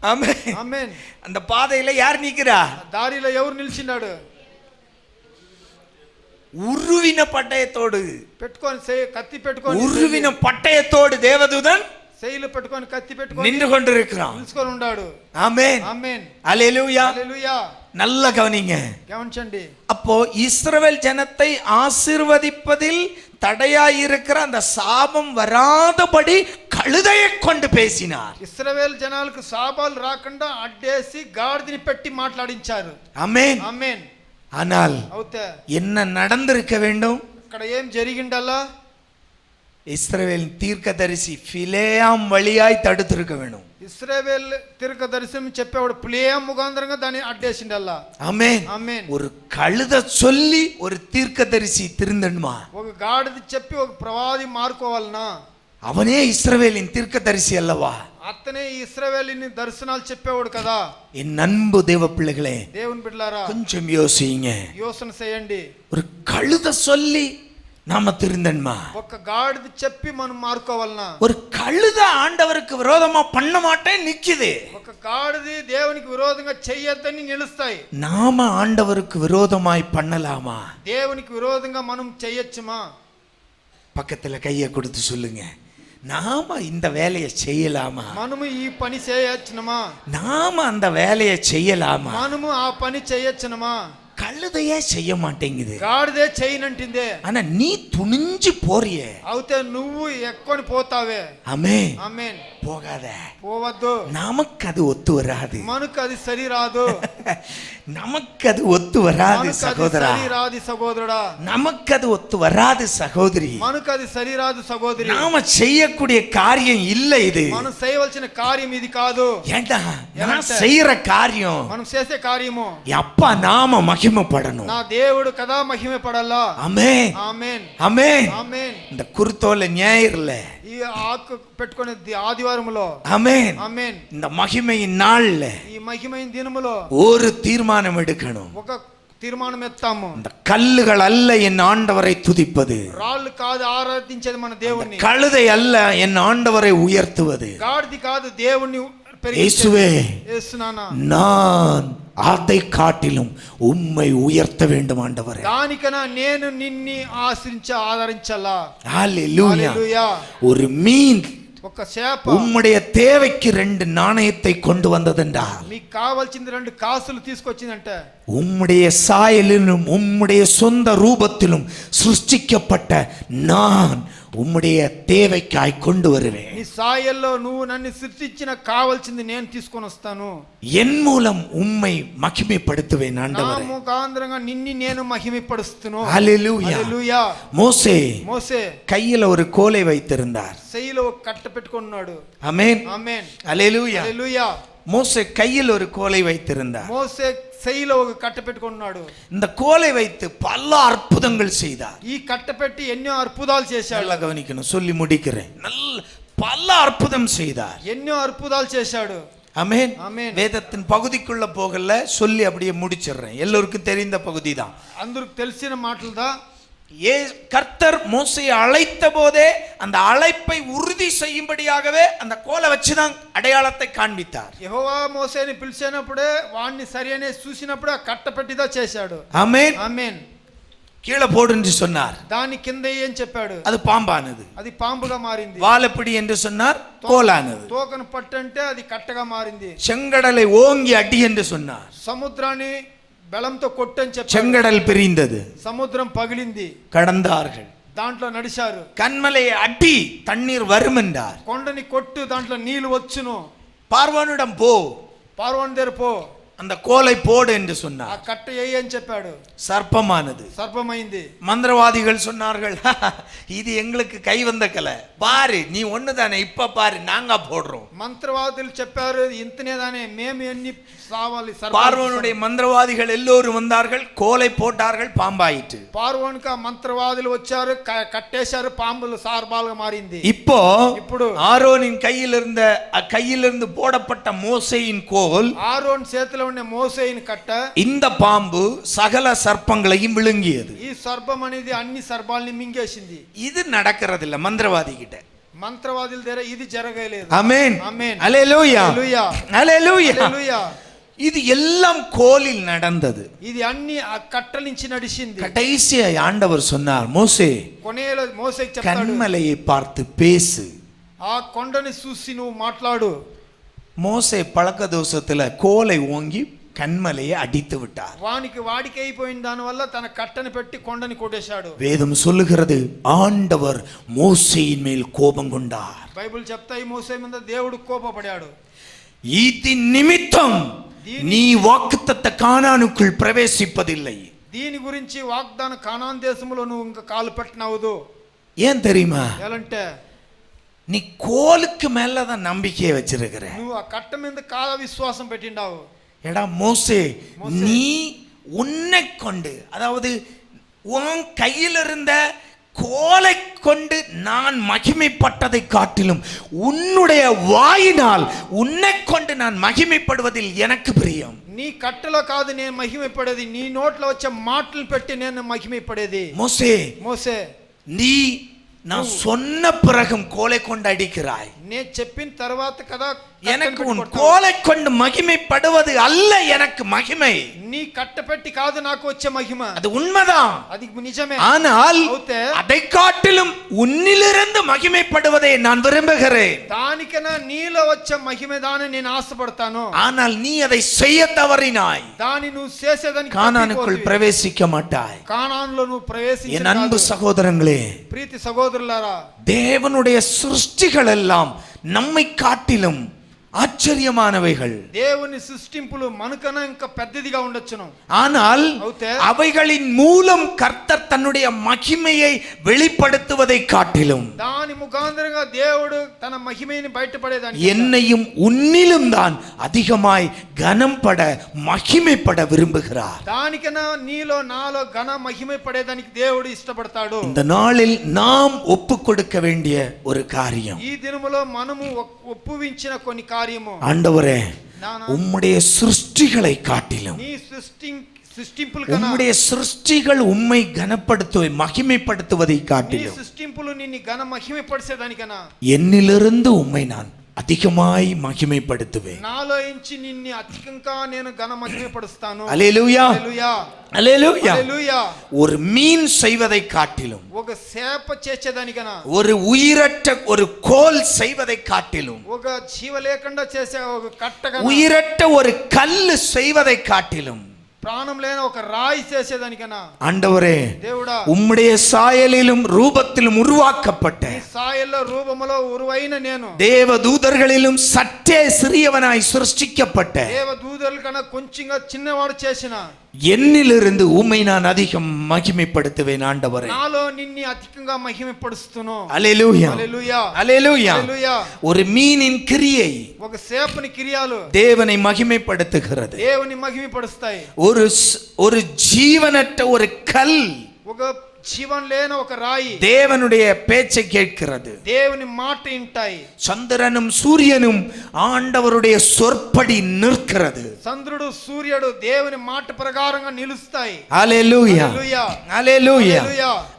ஆமென். ఆమేన్. அந்த பாதையில யார் நிக்கிறா? దారిలో ఎవరు నిలిచినాడు? உருவின பட்டயத்தோடு, పెట్టుకొని కత్తి పెట్టుకొని உருவின பட்டயத்தோடு தேவதூதன் శైలు పెట్టుకొని కత్తి పెట్టుకొని நின்று கொண்டிருக்கிறான். నిల్చుకొని ఉన్నాడు. ஆமென் ఆమేన్ அல்லேலூயா. హల్లెలూయా. நல்ல கவனிங்க. గమనించండి. அப்போ இஸ்ரவேல் ஜனத்தை ஆசீர்வதிப்பதில் தடையாயிருக்கிற அந்த சாபம் வராதபடி கழுதையை கொண்டு பேசினார். ఇశ్రాయేల్ జనాలకు శాపాలు రాకుండా అడ్డేసి గాడిదని పెట్టి మాట్లాడించారు. ஆமென் ఆమేన్. ஆனால் అవుతే என்ன நடந்திருக்க வேண்டும்? ఇక్కడ ఏం జరిగిండల్లా? இஸ்ரவேலின் தீர்க்கதரிசி பிலேயாம் வழியாய் தடுத்திருக்க வேண்டும். ఇశ్రాయేల్ తిరగ దర్శనం చెప్పేవాడు ప్లేయ ముఖాంతరంగా దాన్ని అడ్డేసిండల్లా. ஆமென் ఆమేన్. ஒரு கழுதை சொல்லி ஒரு தீர்க்கதரிசி திருந்தணுமா? ఒక గాడిది చెప్పి ఒక ప్రవాది మారుకోవాలనా? அவனே இஸ்ரவேலின் தீர்க்கதரிசி அல்லவா? అతనే ఇశ్రాయేలుని దర్శనాలు చెప్పేవాడు కదా. என் அன்பு தேவ பிள்ளைகளே, దేవుని బిడ్డలారా கொஞ்சம் யோசிங்க. యోచన చేయండి. ஒரு கழுதை சொல்லி நாம திருந்தணுமா? ఒక గాడిది చెప్పి మనం మారుకోవాలనా? ஒரு கழுதை ஆண்டவருக்கு விரோதமா பண்ண மாட்டேன் நிக்குது. ఒక గాడిది దేవునికి విరోధంగా చెయ్యొద్దని నిలుస్తాయి. நாம ஆண்டவருக்கு விரோதமாய் பண்ணலாமா? దేవునికి విరోధంగా మనం చెయ్యొచ్చుమా? பக்கத்துல கையை கொடுத்து சொல்லுங்க, நாம இந்த வேலையை செய்யலாமா? మనము ఈ పని చేయొచ్చునమా? நாம அந்த வேலையை செய்யலாமா? మనము ఆ పని చేయొచ్చునమా? கழுதையே செய்ய மாட்டேங்குது. గాడిదే చేయనంటిందే. ஆனா நீ துணிஞ்சு போறியே. అవుతే నువ్వు ఎక్కువని పోతావే. ஆமென். ఆమేన్. போகாத. పోవద్దు. நமக்கு அது ஒத்து வராது. మనకు అది సరి రాదు. நமக்கு அது ஒத்து வராது మనకు అది சகோதரா. సరి రాదు సహోదరుడా. நமக்கு அது ஒத்து வராது சகோதரி. మనకు అది సరి రాదు సహోదరి. நாம செய்யக்கூடிய காரியம் இல்ல இது. మనం చేయవలసిన కార్యం ఇది కాదు. ஏண்டா நான் செய்யற காரியம் మనం చేసే కార్యము அப்பா நாம மகிமைப்படணும். నా దేవుడు కదా మహిమ పడాలా. ஆமென் ఆమేన్. ஆமென். ఆమేన్. இந்த குருத்தோல ஞாயிறுல ఈ ఆకు పెట్టుకునే ఆదివారములో ஆமென் ఆమేన్. இந்த மகிமையின் நாள்ல ఈ మహిమైన దినములో ஒரு தீர்மானம் எடுக்கணும். ఒక తీర్మానం ఎత్తాము. இந்த கல்லுகள் அல்ல என் ஆண்டவரை துதிப்பது, రాళ్ళు కాదు ఆరాధించేది మన దేవుణ్ణి. கழுதை அல்ல என் ஆண்டவரை உயர்த்துவது. గాడిది కాదు దేవుణ్ణి இயேசுவே, యేసునానా, நான் அதை காட்டிலும் உம்மை உயர்த்த வேண்டும் ஆண்டவரே. దానికన్నా నేను నిన్ని ఆదరించాలా. ஹalleluya. హల్లెలూయా. ஒரு மீன் ఒక చేప உம்முடைய தேவைக்கு 2 நாணயத்தை கொண்டு வந்ததென்றால், మీకు కావాల్సింది 2 కాసులు తీసుకొచ్చిందంటే, உம்முடைய சாயலிலும் உம்முடைய சொந்த ரூபத்திலும் சிருஷ்டிக்கப்பட்ட நான் உம்முடைய தேவைக்காய் கொண்டு வருவேன். నీ సాయల్లో నువ్వు నన్ను సృష్టించిన కావాల్సింది నేను తీసుకొని వస్తాను. என் மூலம் உம்மை மகிமைப்படுத்துவேன் నా ஆண்டவரே. ముఖాంతరంగా నిన్ని నేను మహిమపరుస్తును. ஹalleluya. హల్లెలూయా. மோசே మోసే கையில ஒரு கோலை வைத்திருந்தார். చెయ్యిలో ఒక కట్ట పెట్టుకున్నాడు. ஆமென். ఆమేన్. ஹalleluya. హల్లెలూయా. மோசே கையில் ஒரு கோலை வைத்திருந்தார். మోసే చెయ్యిలో ఒక కట్ట పెట్టుకున్నాడు. இந்த கோலை வைத்து பல அற்புதங்கள் செய்தார். ఈ కట్ట పెట్టి ఎన్నో అద్భుతాలు చేశాడు. நல்லா கவனிக்கணும், சொல்லி முடிக்கிறேன். நல்ல பல அற்புதம் செய்தார். ఎన్నో అద్భుతాలు చేశాడు. ஆமென். ஆமென். வேதத்தின் பகுதிக்குள்ள போகல, சொல்லி அப்படியே முடிச்சிடுறேன். எல்லோருக்கும் தெரிந்த பகுதி தான். అందరికి తెలిసిన మాటలుదా. கர்த்தர் மோசையை அழைத்த போதே அந்த அழைப்பை உறுதி செய்யும்படியாகவே அந்த கோலை வச்சுதான் அடையாளத்தை காண்பித்தார். యెహోవా మోసేని పిలిచినప్పుడే వాణ్ణి సరియనే చూసినప్పుడు ఆ కట్ట పెట్టిదా చేశాడు. ஆமென். ఆమేన్. கீழே போடு என்று சொன்னார். దాని కింద ఏం చెప్పాడు? அது பாம்பானது. అది పాంపుగా మారింది. வாலப்பிடி என்று சொன்னார், கோலானது. తోకను పట్టంటే అది కట్టగా మారింది. செங்கடலை ஓங்கி அடி என்று சொன்னார், సముద్రాన్ని బెలంతో కొట్టని చెప్పాడు. செங்கடல் பிரிந்தது. సముద్రం పగిలింది. கடந்தார்கள். దాంట్లో నడిచారు. கன்மலையை அடி தண்ணீர் வரும் என்றார். కొండని కొట్టు దాంట్లో నీళ్లు వచ్చును. பார்வோனிடம் போ, పార్వోన్ దగ్గర పో. அந்த கோலை போடு என்று ఆ சொன்னார். కట్ట వేయి అని చెప్పాడు. சர்ப்பமானது. సర్పమైంది. மந்திரவாதிகள் சொன்னார்கள், இது எங்களுக்கு கை வந்த கலை, பாரு நீ ஒண்ணுதானே, இப்ப பாரு நாங்க போடுறோம். మంత్రవాదులు చెప్పారు, ఇంతనేదానే మేము ఎన్ని సావాలి. பார்வோனுடைய மந்திரவாதிகள் எல்லோரும் வந்தார்கள், கோலை போட்டார்கள், பாம்பாயிற்று. பார்வோனுக்கு మంత్రవాదులు వచ్చారు, కట్టేశారు, పాములు సార్బాలుగా మారింది. ఇప్పుడు ஆரோனின் கையிலிருந்து போடப்பட்ட மோசேயின் கோல், ఆరోన్ చేతిలో ఉండే మోసేయిని కట్ట, இந்த பாம்பு சகல சர்ப்பங்களையும் விழுங்கியது. ఈ సర్పం అనేది అన్ని సర్పాలని మింగేసింది. இது நடக்கிறது இல்ல மந்திரவாதி கிட்ட. మంత్రవాదుల దగ్గర ఇది జరగలేదు. ஆமென். ఆమేన్. ஹல்லேலூயா. హల్లెలూయా. ஹல்லேலూயா. హల్లెలూయా. இது எல்லாம் கோலில் நடந்தது. ఇది అన్ని ఆ కట్టల నుంచి నడిచింది. கடைசியாய் ஆண்டவர் சொன்னார், மோசே కొనేలో మోసేకి చెప్తాడు, கன்மலையை பார்த்து பேசு. ఆ కొండని చూసి నువ్వు మాట్లాడు. மோசே பழக்க தோஷத்துல கோலை ஓங்கி கன்மலையை அடித்து விட்டார். వాడికి అయిపోయిన దాని వల్ల తన కట్టని పెట్టి కొండని కొట్టేశాడు. வேதம் சொல்லுகிறது, ஆண்டவர் மோசேயின் மேல் கோபம் கொண்டார். బైబిల్ చెప్తాయి, మోసే మీద దేవుడు కోపపడాడు. ஈதி நிமித்தம் நீ வாக்குத்தத்த கானானுக்குள் பிரவேசிப்பதில்லை. దీని గురించి వాగ్దాన కానాన్ దేశంలో నువ్వు ఇంకా కాలు పెట్టనవదు. ஏன் தெரியுமா? ఎలాంటే நீ கோலுக்கு மேலதான் நம்பிக்கையை வச்சிருக்கிற. నువ్వు ఆ కట్ట మీద కాల విశ్వాసం పెట్టిండావు. எடா மோசே, நீ உன்னை கொண்டு, அதாவது உன் கையில் இருந்த கோலை கொண்டு நான் மகிமைப்பட்டதை காட்டிலும் உன்னுடைய வாயினால் உன்னை கொண்டு நான் மகிமைப்படுவதில் எனக்கு பிரியம். నీ కట్టలో కాదు నేను మహిమైపడేది, నీ నోట్లో వచ్చే మాటలు పెట్టి నేను మహిమైపడేది. మోసే நீ நான் சொன்ன பிறகும் கோலை கொண்டு அடிக்கிறாய். నేను చెప్పిన తర్వాత కదా எனக்கு உன் கோலை கொண்டு மகிமைப்படுவது அல்ல எனக்கு மகிமை. నీ కట్ట పెట్టి కాదు నాకు వచ్చే మహిమ. அது உண்மைதான், అది నిజమే. ஆனால் அதை காட்டிலும் உன்னிலிருந்து மகிமைப்படுவதை நான் விரும்புகிறேன். దానికన్నా నీలో వచ్చే మహిమ దాని నేను ఆశపడతాను. ஆனால் நீ அதை செய்ய தவறினாய். దాని నువ్వు చేసేదానికి கானானுக்குள் பிரவேசிக்க மாட்டாய். కానానులో నువ్వు ప్రవేశించ. என் அன்பு சகோதரங்களே, ప్రీతి సహోదరులారా, தேவனுடைய சிருஷ்டிகள் எல்லாம் நம்மை காட்டிலும் ஆச்சரியமானவைகள். దేవుని సృష్టింపులు మనకన్నా ఇంకా పెద్దదిగా ఉండొచ్చును. ஆனால் அவைகளின் மூலம் கர்த்தர் தன்னுடைய மகிமையை வெளிப்படுத்துவதை காட்டிலும் దాని ముఖాంతరంగా దేవుడు తన మహిమని బయటపడేదానికి என்னையும் உன்னிலும் தான் அதிகமாய் கனம்பட மகிமைப்பட விரும்புகிறார். దానికన్నా నీలో నాలో ఘన మహిమ పడేదానికి దేవుడు ఇష్టపడతాడు. இந்த நாளில் நாம் ஒப்பு கொடுக்க வேண்டிய ஒரு காரியம், ఈ దినములో మనము ఒప్పువించిన కొన్ని కార్యము. ஆண்டவரே, உம்முடைய சிருஷ்டிகளை காட்டிலும் உம்முடைய சிருஷ்டிகள் உம்மை கனப்படுத்துவதை மகிமைப்படுத்துவதை காட்டிலும் சிருஷ்டிంపులు నిన్ను ఘన మహిమపరిచేదానికన్నా என்னிலிருந்து உம்மை நான் அதிகமாய் மகிமைப்படுத்துவேன். నాలో నుంచి నిన్ను అధికంగా నేను ఘన మహిమపరుస్తాను. அல்லேலூயா, హల్లెలూయా, அல்லேலூயா. హల్లెలూయా. ஒரு மீன் செய்வதை காட்டிலும், ఒక చేప చేసేదానికన్నా, ஒரு ఉయిరట్ట ஒரு கோல் செய்வதை காட்டிலும், ఒక జీవ లేకుండా చేసే ఒక కట్టగా, உயிரற்ற ஒரு கல்லு செய்வதை காட்டிலும், ప్రాణం లేని ఒక రాయి చేసేదానికన్నా, ஆண்டவரே, దేవుడా, உம்முடைய சாயலிலும் ரூபத்திலும் உருவாக்கப்பட்ட సాయల్లో రూపములో ఉరువైన నేను தேவதூதர்களிலும் சற்றே சிறியவனாய் சிருஷ்டிக்கப்பட்ட దేవదూతల కన్నా కొంచెంగా చిన్నవాడు చేసిన என்னிலிருந்து உம்மை நான் அதிகம் மகிமைப்படுத்துவேன். ஆண்டவரே, నాలో నిన్ను అధికంగా మహిమపరుస్తును. அல்லேலூயா, హల్లెలూయా, அல்லேலூயா. హల్లెలూయా. ஒரு மீனின் கிரியை ఒక చేపని క్రియలు தேவனை மகிமைப்படுத்துகிறது. దేవుని మహిమపరుస్తాయి. ஒரு ஜீவனற்ற ஒரு கல் ఒక జీవం లేని ఒక రాయి தேவனுடைய பேச்சை கேட்கிறது. దేవుని మాట వింటాయి. சந்திரனும் சூரியனும் ஆண்டவருடைய சொற்படி நிற்கிறது. చంద్రుడు సూర్యుడు దేవుని మాట ప్రకారంగా నిలుస్తాయి. அல்லேலூயா, హల్లెలూయా, அல்லேலూயா,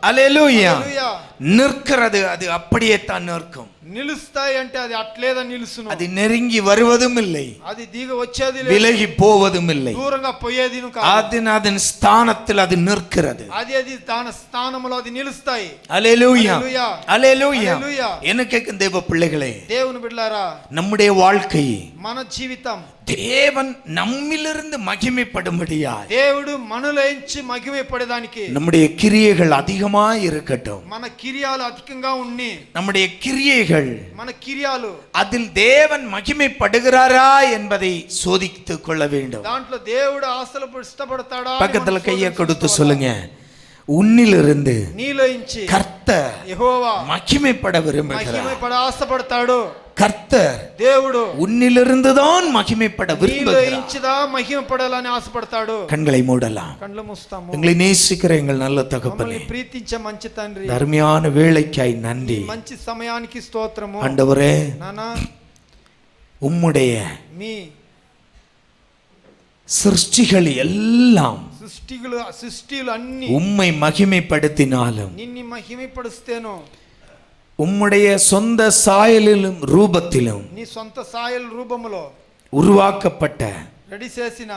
அல்லேலூயா. హల్లెలూయా. நிற்கிறது, அது அப்படியே தான் நிற்கும். నిలుస్తాయి అంటే అది అట్లేదా నిలుసును. அது நெருங்கி வருவதும் இல்லை, అది దిగి వచ్చేది లేదు, விலகி போவதும் இல்லை. దూరంగా పోయేది కాదు. அதன் ஸ்தானத்தில் அது நிற்கிறது. అది తన స్థానంలో అది నిలుస్తాయి. அல்லேலூயா அல்லேலூயா. அல்லேலூயா. அல்லேலூயா. என்ன கேட்கும் தேவ பிள்ளைகளே, దేవుని బిడ్డలారా, நம்முடைய வாழ்க்கை మన జీవితం தேவன் நம்மிலிருந்து மகிமைப்படும்படியா దేవుడు మనలోంచి మహిమపడడానికి நம்முடைய கிரியைகள் அதிகமாய் இருக்கட்டும். మన కిరియాలు అధికంగా ఉన్ని, நம்முடைய கிரியைகள் మన కిరియాలు அதில் தேவன் மகிமைப்படுகிறாரா என்பதை சோதித்துக் கொள்ள வேண்டும். దాంట్లో దేవుడు ఆశలు ఇష్టపడతాడా? பக்கத்துல கையை கொடுத்து சொல்லுங்க, உன்னிலிருந்து నీలోంచి கர்த்தர் యెహోవా மகிமைப்பட விரும்புகிறார். మహిమపడ ఆశపడతాడు. கர்த்தர் దేవుడు உன்னிலிருந்து தான் மகிமைப்பட விரும்புகிறார். నీలోంచిదా మహిమపడాలని ఆశపడతాడు. கண்களை மூடலாம். కళ్ళు మూస్తాము. எங்களை நேசிக்கிற எங்கள் நல்ல தகப்பனே, మమ్మల్ని ప్రీతించే మంచి తండ్రి, அருமையான வேளைக்காய் நன்றி. మంచి సమయానికి స్తోత్రము. ஆண்டவரே, నానా உம்முடைய మీ சிருஷ்டிகள் எல்லாம் సృష్టిలు అన్ని உம்மை மகிமைப்படுத்தினாலும் నిన్ను మహిమపరుస్తేనో உம்முடைய சொந்த சாயலிலும் ரூபத்திலும் నీ సొంత సాయల రూపములో உருவாக்கப்பட்ட రెడీ చేసిన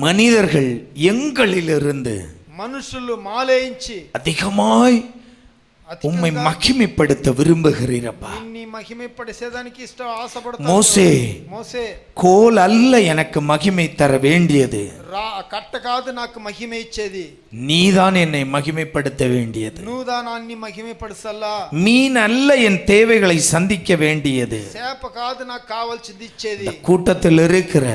மனிதர்கள் எங்களிலிருந்து మనుషులు మాలేయించి அதிகமாய் உம்மை மகிமைப்படுத்த விரும்புகிறீரப்பா. నిన్ను మహిమపరిచేదానికి ఆశపడతాడు. மோசே, கோல் அல்ல எனக்கு மகிமை தர வேண்டியது, కట్ట కాదు నాకు మహిమ ఇచ్చేది, நீதான் என்னை மகிமைப்படுத்த வேண்டியது. నువ్వు దానాన్ని మహిమపరచల్లా. மீன் அல்ல என் தேவைகளை சந்திக்க வேண்டியது, చేప కాదు నాకు కావాల్సింది ఇచ్చేది. கூட்டத்தில் இருக்கிற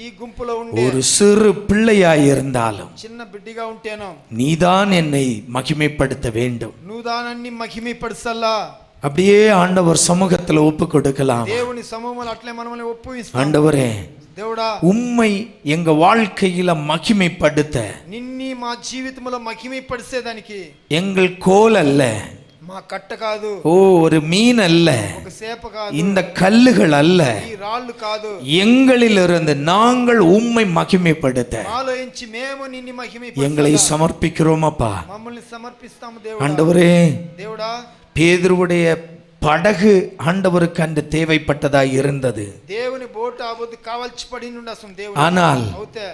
ఈ గుంపులో ఉండే ஒரு சிறு பிள்ளையாய் இருந்தாலும் చిన్న బిడ్డిగా ఉంటేనో நீதான் என்னை மகிமைப்படுத்த வேண்டும். నువ్వు దానాన్ని మహిమపరచల్లా. அப்படியே ஆண்டவர் சமூகத்தில் ஒப்பு கொடுக்கலாம். దేవుని సమూహంలో అట్లే మనల్ని ఒప్పిస్తాం. ஆண்டவரே, దేవుడా, உம்மை எங்க வாழ்க்கையில மகிமைப்படுத்த నిన్ని మా జీవితంలో మహిమపరిచేదానికి எங்கள் கோல் அல்ல, మా కట్ట కాదు, ஒரு மீன் அல்ல, ఒక సేప కాదు, இந்த కల్లుகள் அல்ல, ఈ రాళ్ళు కాదు, எங்களிலிருந்து நாங்கள் உம்மை மகிமைப்படுத்த మాలోంచి మేము నిన్ను எங்களை మహిమపరచాలా. சமர்ப்பிக்கிறோம் அப்பா. మమ్మల్ని సమర్పిస్తాము దేవుడా. ஆண்டவரே, దేవుడా, பேதுருவுடைய படகு ஆண்டவருக்கு அன்று தேவைப்பட்டதாய் இருந்தது. దేవుని బోట్ ఆబోదు కావాల్సి పడినుండి అసలు దేవుడు. ஆனால் అవుతే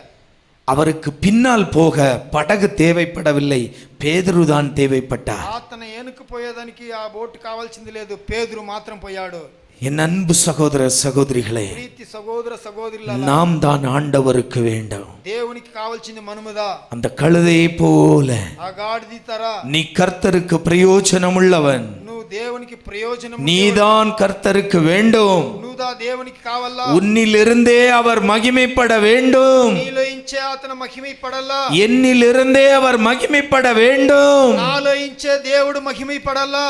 அவருக்கு பின்னால் போக படகு தேவைப்படவில்லை, பேதுருதான் தேவைப்பட்டார். అతను ఏనుకు పోయేదానికి ఆ బోట్ కావాల్సింది లేదు, పేతురు మాత్రం పోయాడు. என் அன்பு சகோதர சகோதரிகளே, ప్రీతి సహోదర సహోదరులారా, நாம் தான் ஆண்டவருக்கு வேண்டும். దేవునికి కావాల్సింది మనముదా. அந்த கழுதையை போல ఆ గాడిద తర நீ கர்த்தருக்கு பிரயோஜனம் உள்ளவன், నువ్వు దేవునికి ప్రయోజనం, நீதான் கர்த்தருக்கு வேண்டும். నువ్వుదా దేవునికి కావాలా. உன்னிலிருந்தே அவர் மகிமைப்பட வேண்டும், నీలో ఇంచే అతను మహిమపడాలా. என்னிலிருந்தே அவர் மகிமைப்பட வேண்டும். నాలో ఇంచే దేవుడు మహిమపడాలా.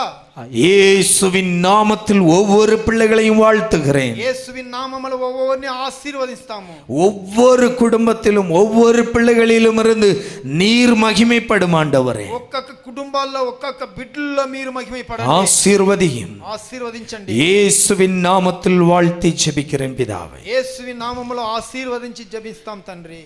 இயேசுவின் நாமத்தில் ஒவ்வொரு பிள்ளைகளையும் வாழ்த்துகிறேன். యేసుவின் నామములో ఒవ్వొరిని ఆశీర్వదిస్తాము. ஒவ்வொரு குடும்பத்திலும் ஒவ்வொரு பிள்ளைகளிலும் இருந்து நீர் மகிமைப்படும் ஆண்டவரே. ఒక్కొక్క కుటుంబాల్లో ఒక్కొక్క బిడ్డల్లో మీరు మహిమపడండి, ஆசீர்வதியும். ఆశీర్వదించండి. இயேசுவின் நாமத்தில் வாழ்த்தி ஜெபிக்கிறேன் பிதாவே. యేసుவின் నామములో ఆశీర్వదించి జపిస్తాం తండ్రి.